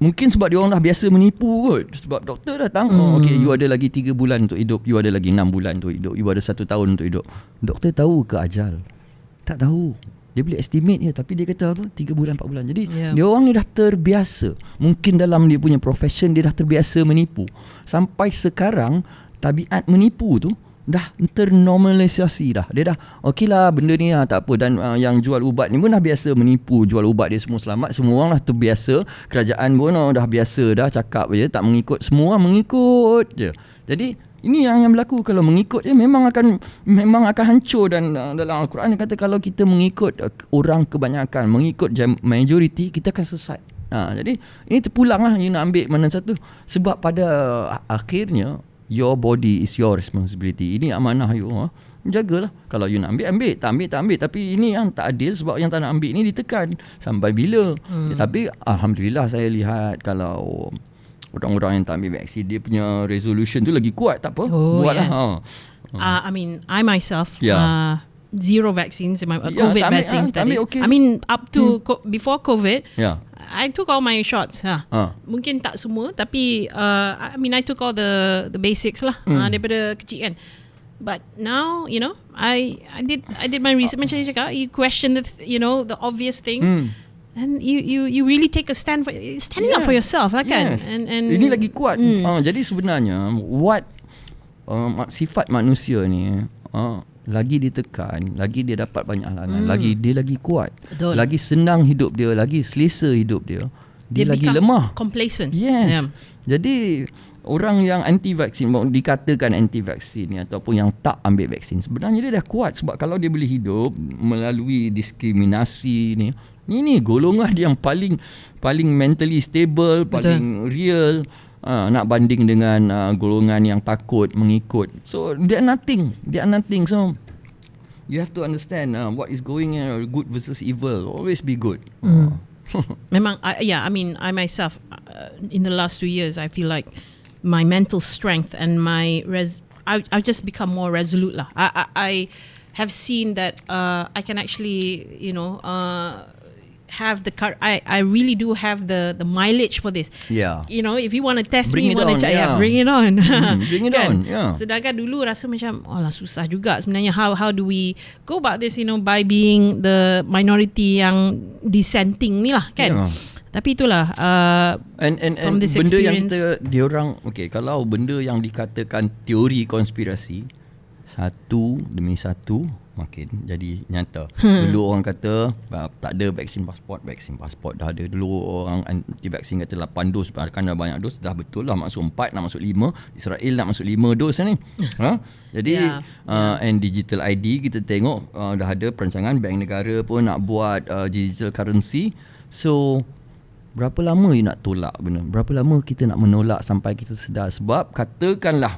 mungkin sebab dia orang dah biasa menipu kot. Sebab doktor datang, okay, you ada lagi 3 bulan untuk hidup, you ada lagi 6 bulan untuk hidup, you ada 1 tahun untuk hidup. Doktor tahu ke ajal? Tak tahu. Dia boleh estimate je, tapi dia kata apa? 3 bulan, 4 bulan. Jadi dia orang ni dah terbiasa. Mungkin dalam dia punya profession, dia dah terbiasa menipu. Sampai sekarang tabiat menipu tu dah ternormalisasi dah. Dia dah okey lah benda ni tak apa. Dan yang jual ubat ni pun dah biasa menipu. Jual ubat dia semua selamat. Semua orang dah terbiasa. Kerajaan pun dah biasa dah cakap je, tak mengikut. Semua mengikut je. Jadi ini yang berlaku. Kalau mengikut je memang akan hancur. Dan dalam Al-Quran dia kata kalau kita mengikut orang kebanyakan, mengikut majority, kita akan sesat. Jadi ini terpulang lah. You nak ambil mana satu. Sebab pada akhirnya your body is your responsibility. Ini amanah you. Jagalah. Kalau you nak ambil. Tak ambil. Tapi ini yang tak adil, sebab yang tak nak ambil ni ditekan. Sampai bila? Tapi alhamdulillah saya lihat kalau orang-orang yang tak ambil vaksin, dia punya resolution tu lagi kuat. Tak apa, buatlah. I mean, I myself zero vaccines in my COVID vaccines. I mean, up to before COVID, I took all my shots. Mungkin tak semua, tapi I mean, I took all the basics lah, daripada kecil kan. But now, I did my research. Macam you cakap, you question the obvious things. And you really take a standing up for yourself lah kan. And ini lagi kuat. Jadi sebenarnya sifat manusia ni lagi ditekan, lagi dia dapat banyak halangan, lagi dia lagi kuat. Betul. Lagi senang hidup dia, lagi selesa hidup dia lagi lemah, complacent. Jadi orang yang anti-vaksin, dikatakan anti-vaksin ni, ataupun yang tak ambil vaksin, sebenarnya dia dah kuat. Sebab kalau dia boleh hidup melalui diskriminasi ni, ini golongan yang paling mentally stable, paling real, nak banding dengan golongan yang takut mengikut. So they are nothing. So you have to understand what is going on. Good versus evil, always be good. Memang I mean, I myself in the last 2 years, I feel like my mental strength and I've just become more resolute lah. I have seen that I can actually have I really do have the mileage for this. Yeah. You know, if you want to test Bring me, it want to on, check, yeah. bring it on. Bring it on, yeah. Sedangkan dulu rasa macam susah juga sebenarnya how do we go about this, you know, by being the minority yang dissenting ni lah kan. Yeah. Tapi itulah and from this benda yang experience, diorang kalau benda yang dikatakan teori konspirasi satu demi satu makin jadi nyata. Dulu orang kata tak ada vaksin pasport dah ada. Dulu orang anti vaksin kata 8 dos, kan dah banyak dos, dah betul lah, masuk 4, nak masuk 5. Israel nak masuk 5 dos ni. Jadi and digital ID kita tengok dah ada perancangan bank negara pun nak buat digital currency. So berapa lama you nak tolak benda? Berapa lama kita nak menolak sampai kita sedar? Sebab katakanlah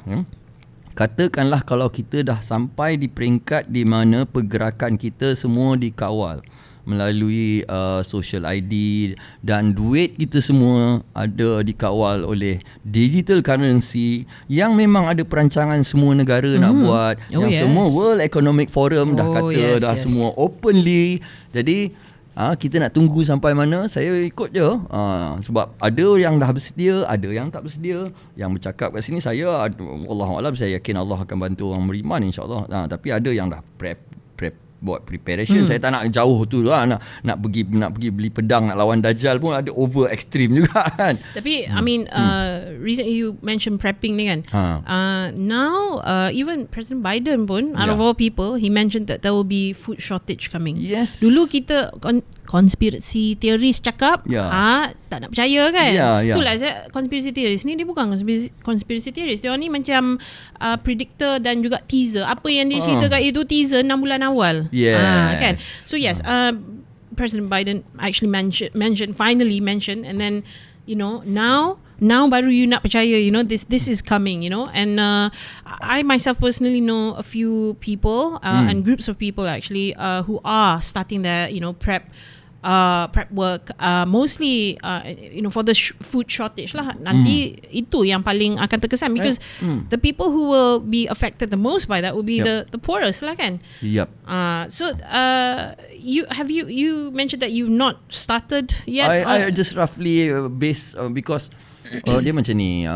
kalau kita dah sampai di peringkat di mana pergerakan kita semua dikawal melalui social ID dan duit kita semua ada dikawal oleh digital currency yang memang ada perancangan semua negara nak buat, yang semua World Economic Forum dah kata semua openly. Jadi kita nak tunggu sampai mana? Saya ikut je. Sebab ada yang dah bersedia, ada yang tak bersedia. Yang bercakap kat sini, Wallahualam, saya yakin Allah akan bantu orang beriman, insyaAllah. Tapi ada yang dah buat preparation. Saya tak nak jauh tu lah, nak pergi beli pedang nak lawan Dajjal pun ada over extreme juga kan. Tapi I mean recently you mentioned prepping ni kan. Now even President Biden pun out of all people, he mentioned that there will be food shortage coming. Yes. Dulu kita conspiracy theories cakap tak nak percaya kan. Itulah conspiracy theories ni, dia bukan conspiracy theories, dia ni macam predictor dan juga teaser. Apa yang dia cerita kat itu teaser 6 bulan awal. Kan. So yes, President Biden actually finally mentioned, and then you know now baru you nak percaya, you know, this is coming, you know. And I myself personally know a few people and groups of people actually who are starting their, you know, prep work, mostly you know, for the food shortage lah. Nanti itu yang paling akan terkesan, because the people who will be affected the most by that will be the poorest lah kan. So you mentioned that you've not started yet. I just roughly based because dia macam ni,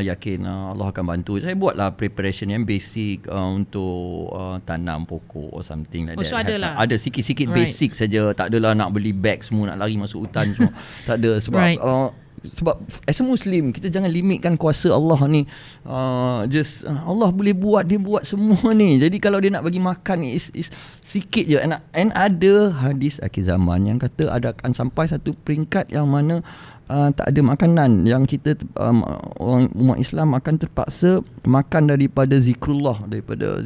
yakin Allah akan bantu. Saya buatlah preparation yang basic untuk tanam pokok or something like that. So ada sikit-sikit basic saja. Tak adalah nak beli bag semua, nak lari masuk hutan semua. Tak ada. Sebab as a Muslim, kita jangan limitkan kuasa Allah ni. Allah boleh buat, dia buat semua ni. Jadi kalau dia nak bagi makan ni is sikit je. And ada hadis akhir zaman yang kata akan sampai satu peringkat yang mana tak ada makanan, yang kita orang umat Islam akan terpaksa makan daripada zikrullah, daripada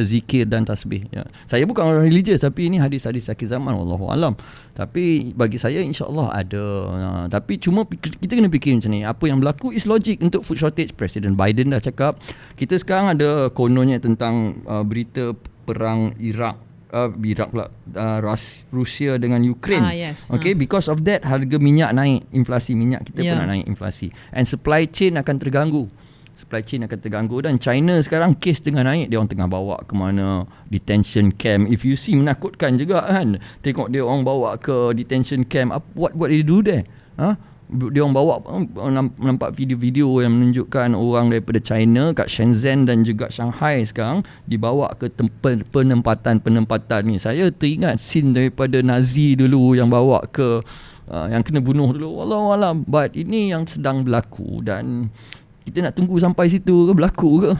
zikir dan tasbih. Saya bukan orang religious, tapi ini hadis-hadis akhir zaman, wallahualam. Tapi bagi saya insya-Allah ada. Tapi cuma kita kena fikir macam ni, apa yang berlaku is logic untuk food shortage. Presiden Biden dah cakap. Kita sekarang ada kononnya tentang berita perang Rusia dengan Ukraine. Okay, because of that harga minyak naik, inflasi minyak kita pun nak naik, inflasi, and supply chain akan terganggu. Dan China sekarang kes tengah naik, dia orang tengah bawa ke mana, detention camp. If you see, menakutkan juga kan, tengok dia orang bawa ke detention camp. What they do there? Dia orang bawa, nampak video-video yang menunjukkan orang daripada China kat Shenzhen dan juga Shanghai sekarang dibawa ke penempatan ni. Saya teringat scene daripada Nazi dulu yang bawa ke yang kena bunuh dulu, wallahualam. But ini yang sedang berlaku, dan kita nak tunggu sampai situ ke berlaku ke?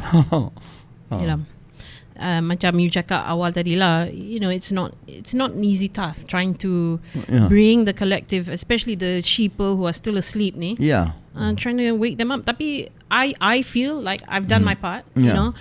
Yalah. Macam you cakap awal tadi lah, you know, it's not an easy task trying to bring the collective, especially the sheeple who are still asleep ni, trying to wake them up. Tapi I feel like I've done my part, you know.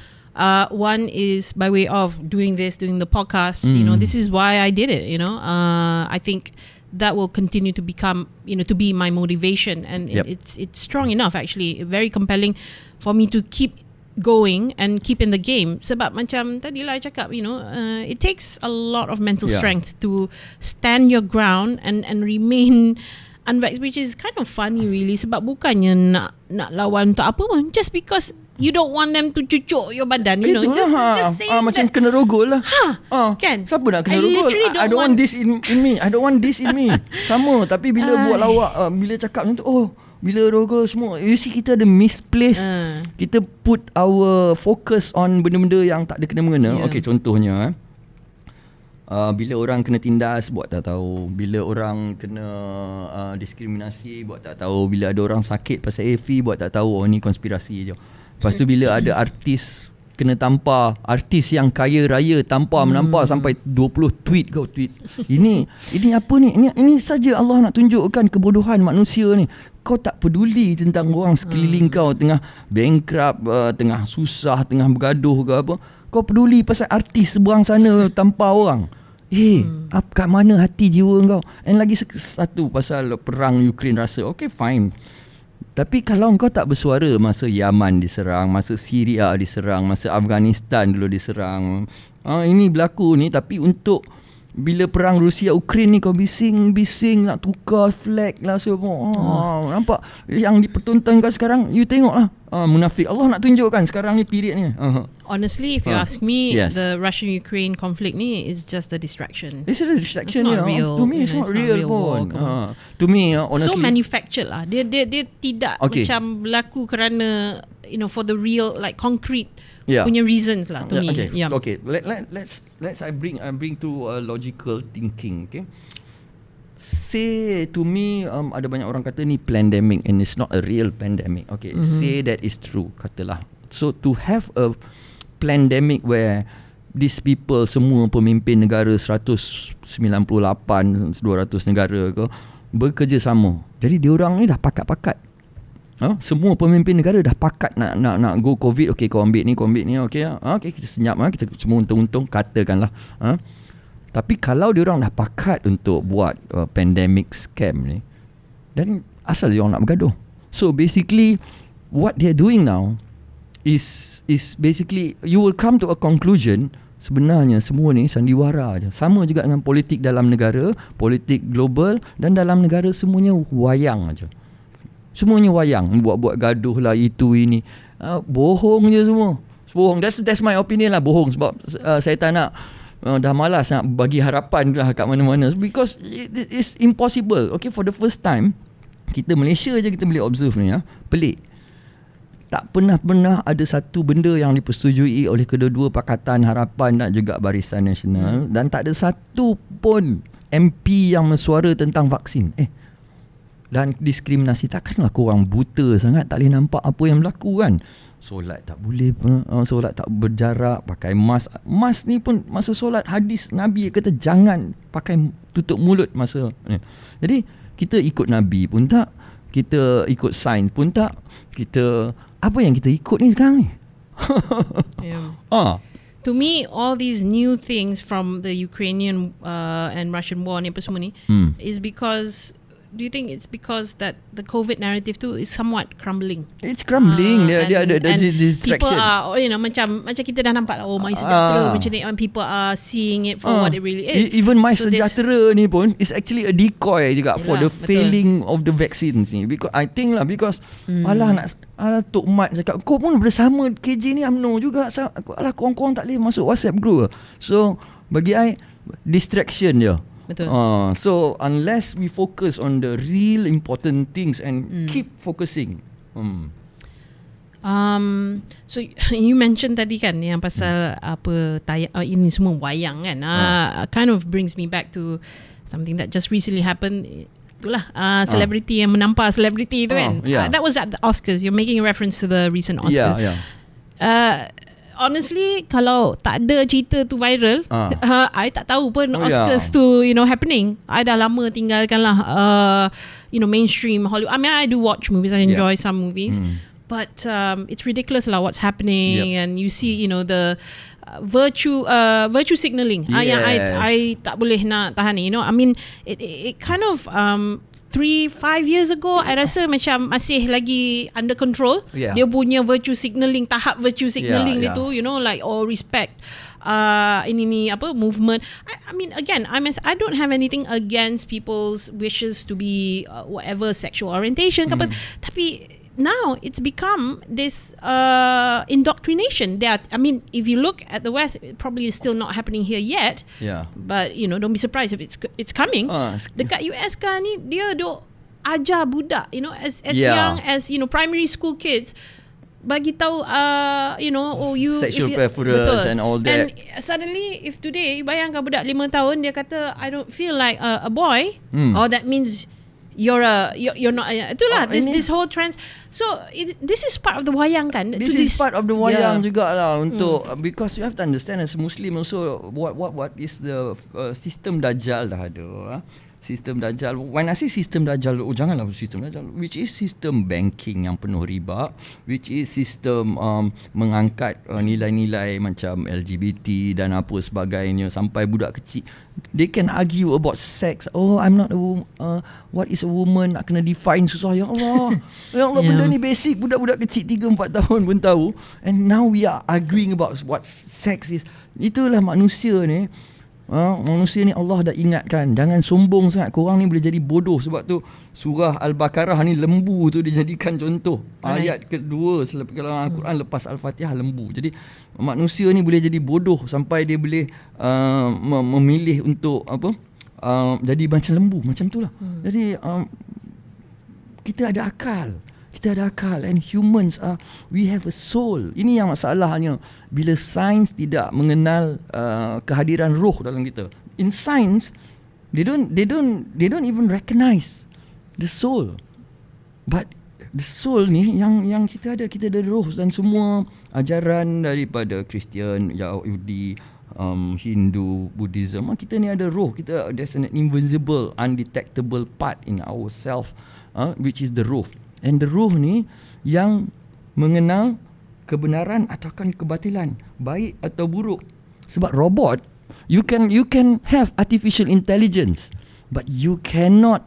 One is by way of doing the podcast, you know. This is why I did it, you know. I think that will continue to become, you know, to be my motivation, and it's strong enough, actually, very compelling for me to keep going and keep in the game. Sebab macam tadi lah I cakap, you know, it takes a lot of mental strength to stand your ground and remain unvaxxed, which is kind of funny really, sebab bukannya nak lawan untuk apa pun, just because you don't want them to cucuk your badan, you know, just saying macam kena rogol lah. Kan? Siapa nak kena rogol? I don't want this in me. I don't want this in me. Sama, tapi bila buat lawak, bila cakap macam tu, bila rogol semua, you see kita ada misplaced. Kita put our focus on benda-benda yang tak ada kena-mengena. Okay, contohnya bila orang kena tindas, buat tak tahu. Bila orang kena diskriminasi, buat tak tahu. Bila ada orang sakit pasal HIV, buat tak tahu. Ni konspirasi je. Lepas tu bila ada artis kena tampar, artis yang kaya raya menampar sampai 20 tweet. Ini apa ni? Ini saja Allah nak tunjukkan kebodohan manusia ni. Kau tak peduli tentang orang sekeliling kau tengah bankrupt, tengah susah, tengah bergaduh ke apa. Kau peduli pasal artis seberang sana tampar orang. Kat mana hati jiwa kau? And lagi satu pasal perang Ukraine Russia. Okay, fine. Tapi kalau kau tak bersuara masa Yaman diserang, masa Syria diserang, masa Afghanistan dulu diserang, ini berlaku ni, tapi untuk bila perang Rusia Ukraine ni kau bising nak tukar flag lah semua. Nampak yang dipertontonkan sekarang, you tengok lah, munafik. Allah nak tunjukkan sekarang ni period ni. Honestly, if you ask me, the Russian-Ukraine conflict ni is just a distraction. It's a distraction. It's not real. To me, it's not real pun. To me, honestly, so manufactured lah. Dia tidak macam berlaku kerana, you know, for the real, like concrete punya reasons lah to me. Okay. Let's I bring to logical thinking. Okay. Say to me, ada banyak orang kata ni pandemic and it's not a real pandemic. Okay, say that is true, katalah. So to have a pandemic where these people, semua pemimpin negara 198, 200 negara ke, bekerjasama. Jadi diorang ni dah pakat-pakat. Semua pemimpin negara dah pakat nak go COVID. Okay, kau ambil ni, okay, kita senyap, kita semua untung-untung, katakanlah. Tapi kalau diorang dah pakat untuk buat pandemic scam ni, dan asal diorang nak bergaduh. So basically what they're doing now is basically, you will come to a conclusion, sebenarnya semua ni sandiwara je. Sama juga dengan politik dalam negara, politik global dan dalam negara, semuanya wayang aja. Semuanya wayang, buat gaduh lah, itu ini. Bohong je semua. Bohong. That's my opinion lah, bohong. Sebab saya tak nak, dah malas nak bagi harapan lah kat mana-mana, because it is impossible. Okay, for the first time, kita Malaysia je kita boleh observe ni, pelik. Tak pernah ada satu benda yang dipersetujui oleh kedua-dua Pakatan Harapan dan juga Barisan Nasional, dan tak ada satu pun MP yang mensuara tentang vaksin. Dan diskriminasi, takkanlah korang buta sangat tak boleh nampak apa yang berlaku kan? Solat tak boleh, solat tak berjarak, pakai mask. Mask ni pun masa solat, hadis Nabi kata jangan pakai, tutup mulut masa ni. Jadi kita ikut Nabi pun tak, kita ikut sains pun tak, kita apa yang kita ikut ni sekarang ni? To me, all these new things from the Ukrainian and Russian war ni apa semua ni is because, do you think it's because that the COVID narrative tu is somewhat crumbling? It's crumbling. Dia ada distraction. People are, you know, macam kita dah nampak lah, my sejahtera macam ni, and people are seeing it for what it really is. Even my sejahtera ni pun is actually a decoy juga for the failing of the vaccines ni. Because I think lah, because alah Tok Mat cakap, kau pun bersama KJ ni UMNO juga, alah korang tak boleh masuk WhatsApp group. So bagi I, distraction je. Betul. So unless we focus on the real important things and keep focusing. So you mentioned tadi kan yang pasal apa ini semua wayang kan. Kind of brings me back to something that just recently happened. Itulah celebrity yang menampar celebrity tu kan. That was at the Oscars. You're making a reference to the recent Oscars. Honestly, kalau tak ada cerita tu viral, I tak tahu pun Oscars tu, you know, happening. I dah lama tinggalkan lah, you know, mainstream Hollywood. I mean, I do watch movies. I enjoy some movies. But it's ridiculous lah what's happening. And you see, you know, the virtue signaling. Yang I tak boleh nak tahan ni, you know. I mean, it kind of 3-5 years ago, I rasa macam masih lagi under control. Dia punya virtue signaling, tahap virtue signaling dia tu, you know, like respect ini apa movement. I mean, again, I don't have anything against people's wishes to be whatever sexual orientation, tapi now it's become this indoctrination. I mean, if you look at the West, it probably is still not happening here yet. But you know, don't be surprised if it's coming. Dekat US kan ni, dia duk ajar budak, you know, as young as, you know, primary school kids, bagi tahu you know, sexual preference and all that. And suddenly, if today bayangkan budak 5 tahun dia kata I don't feel like a boy, that means you're not, itulah this whole trend. So this is part of the wayang kan. This is part of the wayang jugalah untuk because you have to understand as a Muslim also what is the system Dajjal dah ada. Sistem Dajjal. When I say sistem Dajjal, janganlah sistem Dajjal, which is sistem banking yang penuh riba, which is sistem mengangkat nilai-nilai macam LGBT dan apa sebagainya sampai budak kecil they can argue about sex. I'm not a woman, what is a woman, nak kena define susah. Ya Allah. Ya Allah, benda ni basic, budak-budak kecil 3-4 tahun pun tahu, and now we are arguing about what sex is. Itulah manusia ni. Manusia ni Allah dah ingatkan, jangan sombong sangat, korang ni boleh jadi bodoh. Sebab tu surah Al-Baqarah ni lembu tu dijadikan contoh. Ayat kedua dalam Al-Quran lepas Al-Fatihah, lembu. Jadi manusia ni boleh jadi bodoh sampai dia boleh memilih untuk jadi macam lembu, macam tu lah. Jadi kita ada akal. Kita ada akal, and humans we have a soul. Ini yang masalahnya bila sains tidak mengenal kehadiran roh dalam kita. In science, they don't even recognize the soul. But the soul ni yang kita ada roh, dan semua ajaran daripada Kristian, Yahudi, Hindu, Buddhism, kita ni ada roh. There's an invisible, undetectable part in ourselves, which is the roh. And the ruh ni yang mengenal kebenaran ataupun kebatilan, baik atau buruk. Sebab robot, you can have artificial intelligence, but you cannot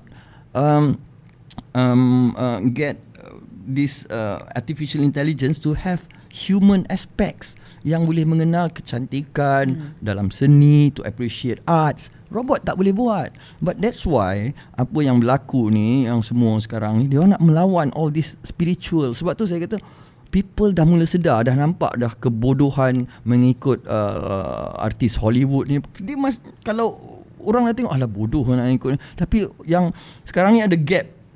get this artificial intelligence to have human aspects yang boleh mengenal kecantikan dalam seni, to appreciate arts. Robot tak boleh buat. But that's why apa yang berlaku ni, yang semua sekarang ni, dia nak melawan all this spiritual. Sebab tu saya kata people dah mula sedar, dah nampak dah kebodohan mengikut artis Hollywood ni. Dia kalau orang dah tengok, alah bodoh nak ikut ni. Tapi yang sekarang ni ada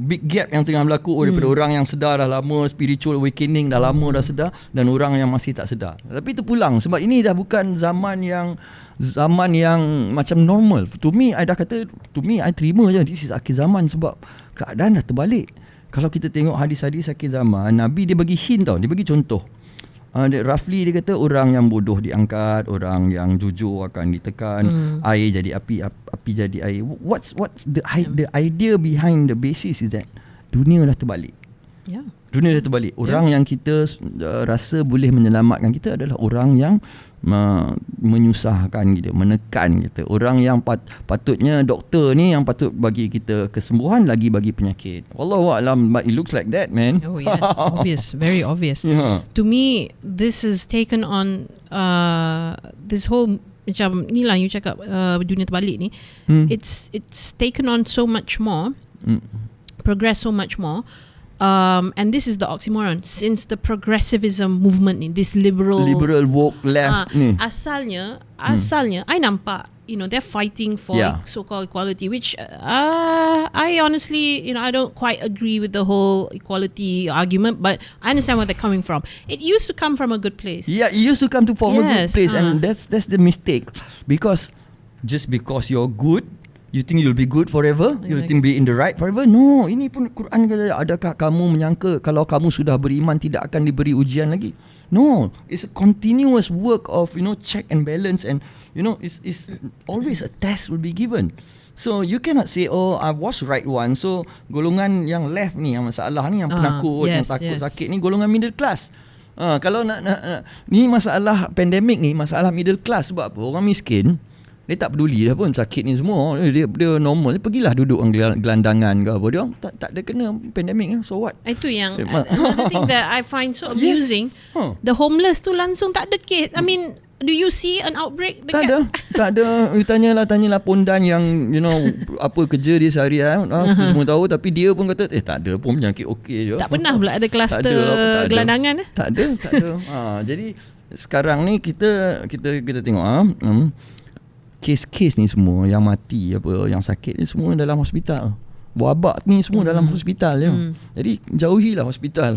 big gap yang tengah berlaku daripada orang yang sedar dah lama, spiritual awakening dah lama dah sedar, dan orang yang masih tak sedar. Tapi itu pulang sebab ini dah bukan zaman yang macam normal. To me, I terima je this is akhir zaman sebab keadaan dah terbalik. Kalau kita tengok hadis-hadis akhir zaman, Nabi dia bagi hint tau, dia bagi contoh. Roughly dia kata orang yang bodoh diangkat, orang yang jujur akan ditekan, air jadi api, api jadi air. What's the idea behind the basis is that dunia dah terbalik. Dunia dah terbalik. Orang yang kita rasa boleh menyelamatkan kita adalah orang yang menyusahkan kita, menekan kita. Orang yang patutnya doktor ni yang patut bagi kita kesembuhan, lagi bagi penyakit. Wallahu a'lam, but it looks like that, man. Oh yes, obvious, very obvious. To me, this is taken on this whole macam ni lah you cakap dunia terbalik ni. It's taken on so much more, progress so much more. And this is the oxymoron. Since the progressivism movement ni, this liberal woke left ni, asalnya I nampak, you know, they're fighting for so-called equality, which I honestly, you know, I don't quite agree with the whole equality argument, but I understand where they're coming from. It used to come from a good place. Yeah, it used to come from a good place, and that's the mistake. Because just because you're good, you think you'll be good forever? Exactly. You think be in the right forever? No, ini pun Quran kata, adakah kamu menyangka kalau kamu sudah beriman tidak akan diberi ujian lagi? No, it's a continuous work of, you know, check and balance, and you know, it's always a test will be given. So you cannot say, oh, I was right one, so golongan yang left ni yang masalah ni, yang penakut, yang takut sakit ni golongan middle class. Kalau nak ni masalah pandemik ni, masalah middle class. Sebab apa? Orang miskin dia tak peduli dah pun sakit ni semua. Dia normal. Dia pergilah duduk gelandangan ke apa. Dia tak ada kena pandemik. So what? Itu yang another thing that I find so amusing. The homeless tu langsung tak ada case. I mean, do you see an outbreak dekat? Tak ada. Tanyalah pondan yang apa kerja dia seharian. Semua tahu tapi dia pun kata tak ada pun penyakit okey je. Tak pernah pula ada kluster gelandangan. Tak ada. Jadi sekarang ni kita tengok kes-kes ni semua yang mati apa yang sakit ni semua dalam hospital. Wabak ni semua dalam hospital je. Jadi jauhilah hospital.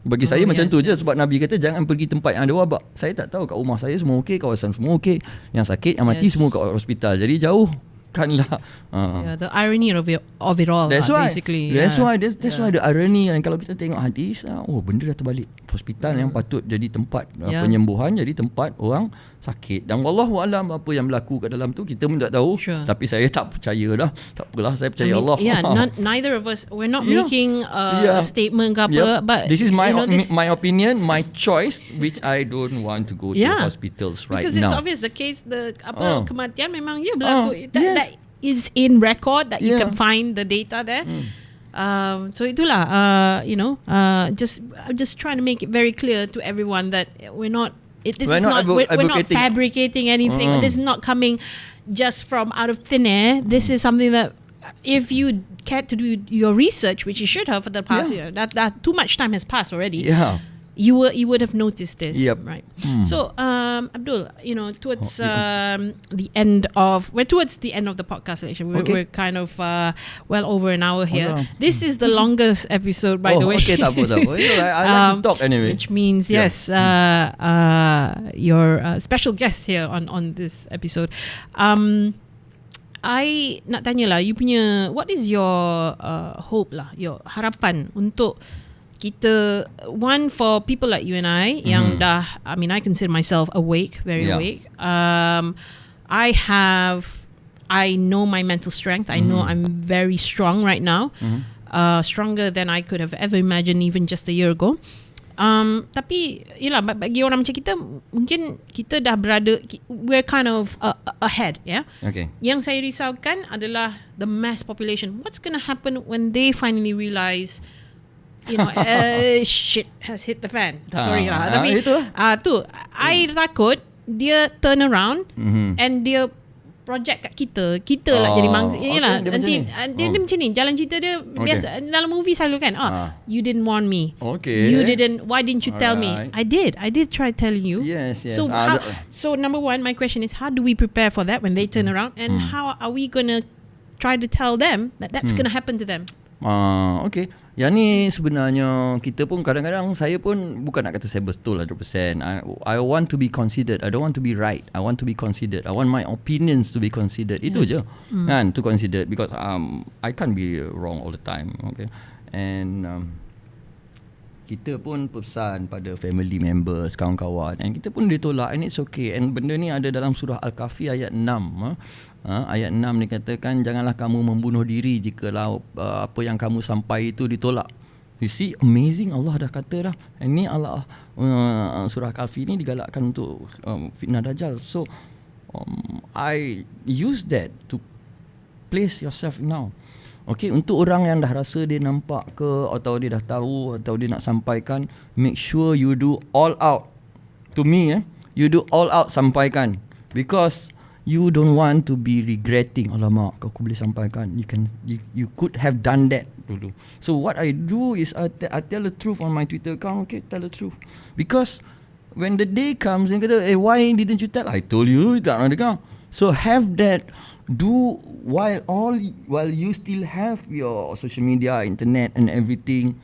Bagi saya macam tu je sebab Nabi kata jangan pergi tempat yang ada wabak. Saya tak tahu kat rumah saya semua okey, kawasan semua okey. Yang sakit, yang mati semua kat hospital. Jadi jauhkanlah. The irony of it all. That's why. Basically. That's why the irony. And kalau kita tengok hadis, benda dah terbalik. Hospital yang patut jadi tempat penyembuhan jadi tempat orang sakit. Dan wallahu alam apa yang berlaku kat dalam tu kita pun tak tahu. Tapi saya tak percaya dah. Tak apalah, saya percaya Allah. Neither of us, we're not making a statement ke apa, but this is my opinion, my choice, which I don't want to go to hospitals right because now. Because it's obvious the case, kematian memang berlaku. That is in record, that you can find the data there. So itulah, just trying to make it very clear to everyone that we're not fabricating anything. This is not coming just from out of thin air. This is something that if you care to do your research, which you should have for the past year, that too much time has passed already. You would have noticed this, right? So, Abdul, towards the end of the podcast. Actually, we're kind of well over an hour here. This is the longest episode, by the way. Okay, tak apa. I like to talk anyway. Which means your special guest here on this episode. I nak tanya lah, you punya, what is your hope lah, your harapan untuk kita, one, for people like you and I yang dah, I mean, I consider myself awake, very awake. I know my mental strength. I know I'm very strong right now. Stronger than I could have ever imagined even just a year ago. Tapi yelah, bagi orang macam kita, mungkin kita dah berada, we're kind of ahead, Okay. Yang saya risaukan adalah the mass population. What's going to happen when they finally realise shit has hit the fan. Sorry lah. Tapi I takut dia turn around and dia project kat kita lah jadi mangsa. Yalah, nanti dia macam ni. Jalan cerita dia biasa dalam movie selalu kan. You didn't warn me. Why didn't you tell me? I did try telling you. Yes. So number one, my question is, how do we prepare for that when they turn around, and how are we going to try to tell them that that's going to happen to them? Okay. Yang ni sebenarnya kita pun kadang-kadang, saya pun bukan nak kata saya betul 100%. I want to be considered. I don't want to be right. I want to be considered. I want my opinions to be considered. Itu je. Kan, to considered, because I can't be wrong all the time. Okay. And kita pun pesan pada family members, kawan-kawan, and kita pun ditolak, and it's okay. And benda ni ada dalam surah Al-Kahfi ayat 6. Ayat 6 dikatakan, janganlah kamu membunuh diri jikalau apa yang kamu sampai itu ditolak. You see, amazing, Allah dah kata dah. And ni Allah, surah Al-Kahfi ni digalakkan untuk fitnah Dajjal. So I use that to place yourself now. Okay, untuk orang yang dah rasa dia nampak ke, atau dia dah tahu, atau dia nak sampaikan, make sure you do all out. To me, you do all out, sampaikan. Because you don't want to be regretting, alamak, aku boleh sampaikan. You could have done that dulu. So what I do is I tell the truth on my Twitter account. Okay, tell the truth. Because when the day comes, dia kata, why didn't you tell? I told you, tak nak dengar. So have that. Do while you still have your social media, internet and everything,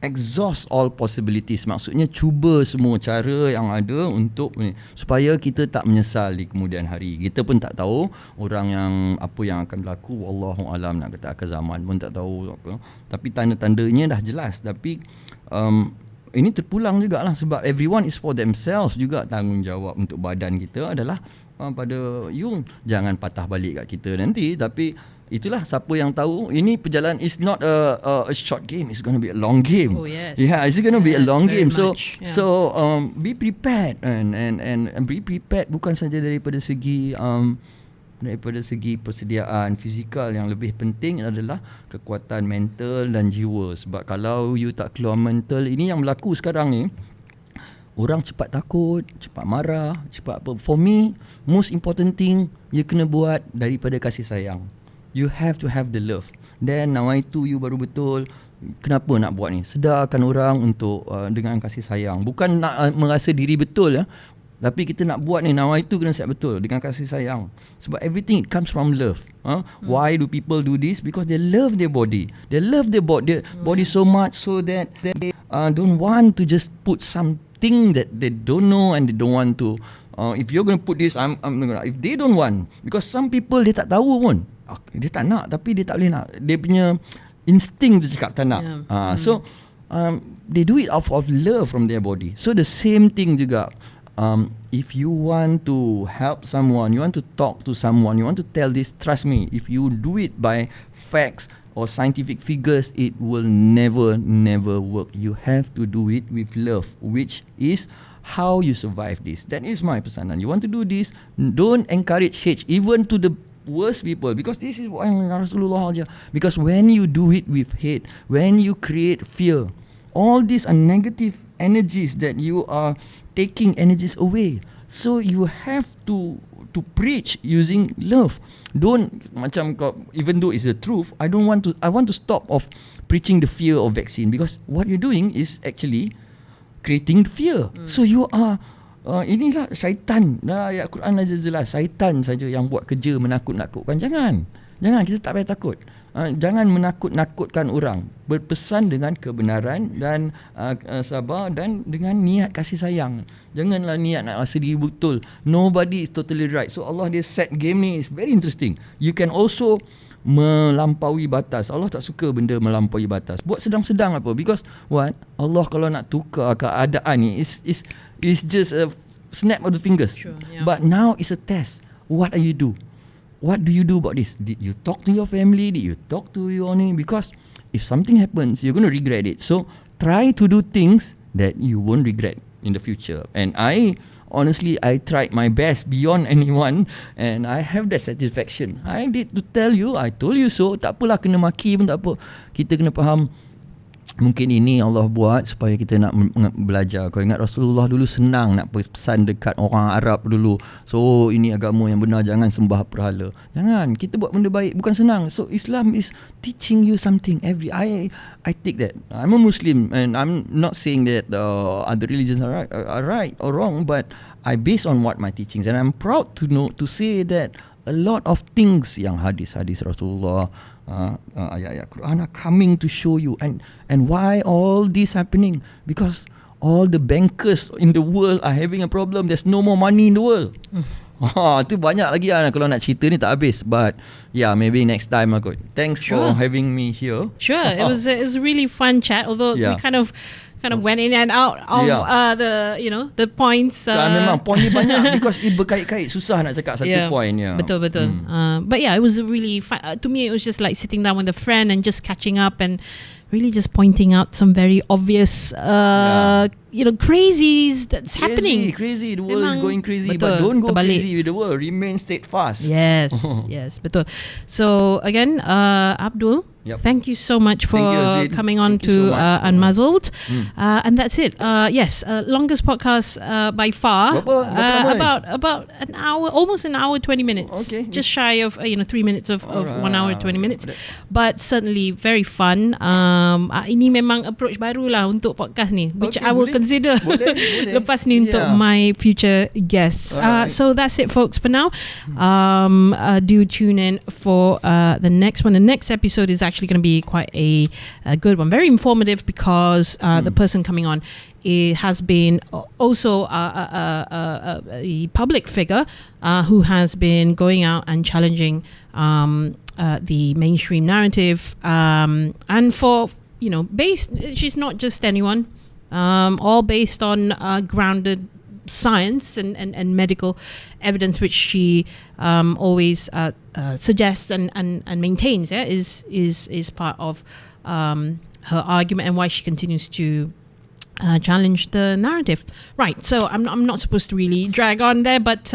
exhaust all possibilities. Maksudnya cuba semua cara yang ada untuk supaya kita tak menyesal di kemudian hari. Kita pun tak tahu orang yang apa yang akan berlaku, wallahu alam, nak kata akhir zaman pun tak tahu apa. Tapi tanda-tandanya dah jelas. Tapi ini terpulang jugalah, sebab everyone is for themselves juga. Tanggungjawab untuk badan kita adalah pada you. Jangan patah balik kat kita nanti. Tapi itulah, siapa yang tahu, ini perjalanan is not a short game, it's going to be a long game. Oh yes. Yeah, it's going to be a long game. So yeah. Be prepared and be prepared, bukan saja daripada segi daripada segi persediaan fizikal. Yang lebih penting adalah kekuatan mental dan jiwa. Sebab kalau you tak keluar mental, ini yang berlaku sekarang ni, orang cepat takut, cepat marah, cepat apa. For me, most important thing you kena buat daripada kasih sayang. You have to have the love. Then nawai tu you baru betul. Kenapa nak buat ni? Sedarkan orang untuk dengan kasih sayang. Bukan nak merasa diri betul ya. Tapi kita nak buat ni, nawai tu kena siap betul dengan kasih sayang. Sebab everything it comes from love. Why do people do this? Because they love their body. They love their body so much, so that they don't want to just put something that they don't know and they don't want to. If you're going to put this, if they don't want, because some people dia tak tahu pun. Dia tak nak, tapi dia tak boleh nak. Dia punya instinct dia cakap tak nak. So they do it out of love from their body. So the same thing juga. If you want to help someone, you want to talk to someone, you want to tell this, trust me, if you do it by facts or scientific figures, it will never work. You have to do it with love, which is how you survive this. That is my pesanan. You want to do this, don't encourage hate, even to the worst people, because this is what Rasulullah ajar. Because when you do it with hate, when you create fear, all these are negative energies that you are taking energies away. So you have to preach using love. Don't macam even though it's the truth, I want to stop of preaching the fear of vaccine, because what you're doing is actually creating fear. So you are inilah syaitan. Ayat Quran aja jelas, syaitan saja yang buat kerja menakut-nakutkan. Jangan kita tak payah takut. Jangan menakut-nakutkan orang. Berpesan dengan kebenaran dan sabar dan dengan niat kasih sayang. Janganlah niat nak rasa diri betul. Nobody is totally right. So Allah dia set game ni is very interesting. You can also melampaui batas. Allah tak suka benda melampaui batas. Buat sedang-sedang apa? Because what? Allah kalau nak tukar keadaan ni is just a snap of the fingers. Sure, yeah. But now it's a test. What do you do? What do you do about this? Did you talk to your family? Did you talk to your name? Because if something happens, you're going to regret it. So try to do things that you won't regret in the future. And honestly, I tried my best beyond anyone, and I have that satisfaction. I did to tell you, I told you so. Tak apalah, kena maki pun tak apa. Kita kena faham, mungkin ini Allah buat supaya kita nak belajar. Kau ingat Rasulullah dulu senang nak pesan dekat orang Arab dulu. So ini agama yang benar, jangan sembah berhala. Jangan, kita buat benda baik, bukan senang. So Islam is teaching you something I take that. I'm a Muslim and I'm not saying that other religions are right or wrong, but I base on what my teachings, and I'm proud to say that a lot of things yang hadis-hadis Rasulullah, ayat-ayat Quran are coming to show you. And why all this happening? Because all the bankers in the world are having a problem. There's no more money in the world. Tu banyak lagi kalau nak cerita ni tak habis. But yeah, maybe next time aku. Thanks for having me here. Sure, it was a really fun chat. Although we kind of went in and out of the points. Memang point ni banyak because it berkait-kait, susah nak cakap satu point. Betul. But yeah, it was really fun. To me, it was just like sitting down with a friend and just catching up and really just pointing out some very obvious crazies that's happening. Crazy. The world is going crazy. Betul, but don't go crazy with the world. Remain steadfast. Yes, betul. So again, Abdul, thank you so much for coming on to Unmuzzled. And that's it. Yes, longest podcast by far. About an hour, almost an hour 20 minutes. Okay. Just shy of 3 minutes of 1 hour 20 minutes. But certainly very fun. Ini memang approach baru lah untuk podcast ni, which I will consider lepas ni untuk my future guests. So that's it, folks, for now. Do tune in for the next one. The next episode is actually going to be quite a good one, very informative, because the person coming on has been also a public figure who has been going out and challenging the mainstream narrative, and for she's not just anyone, all based on grounded science and medical evidence, which she always suggests and maintains is part of her argument, and why she continues to challenge the narrative. Right, so I'm not supposed to really drag on there, but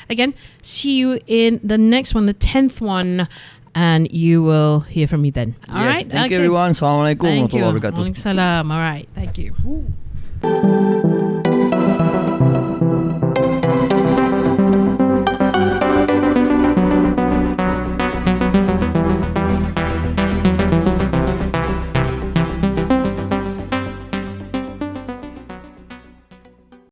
again, see you in the next one, the 10th one, and you will hear from me then. All right. Thank you everyone. Assalamualaikum Thank you. warahmatullahi wabarakatuh. Waalaikumsalam. All right, thank you.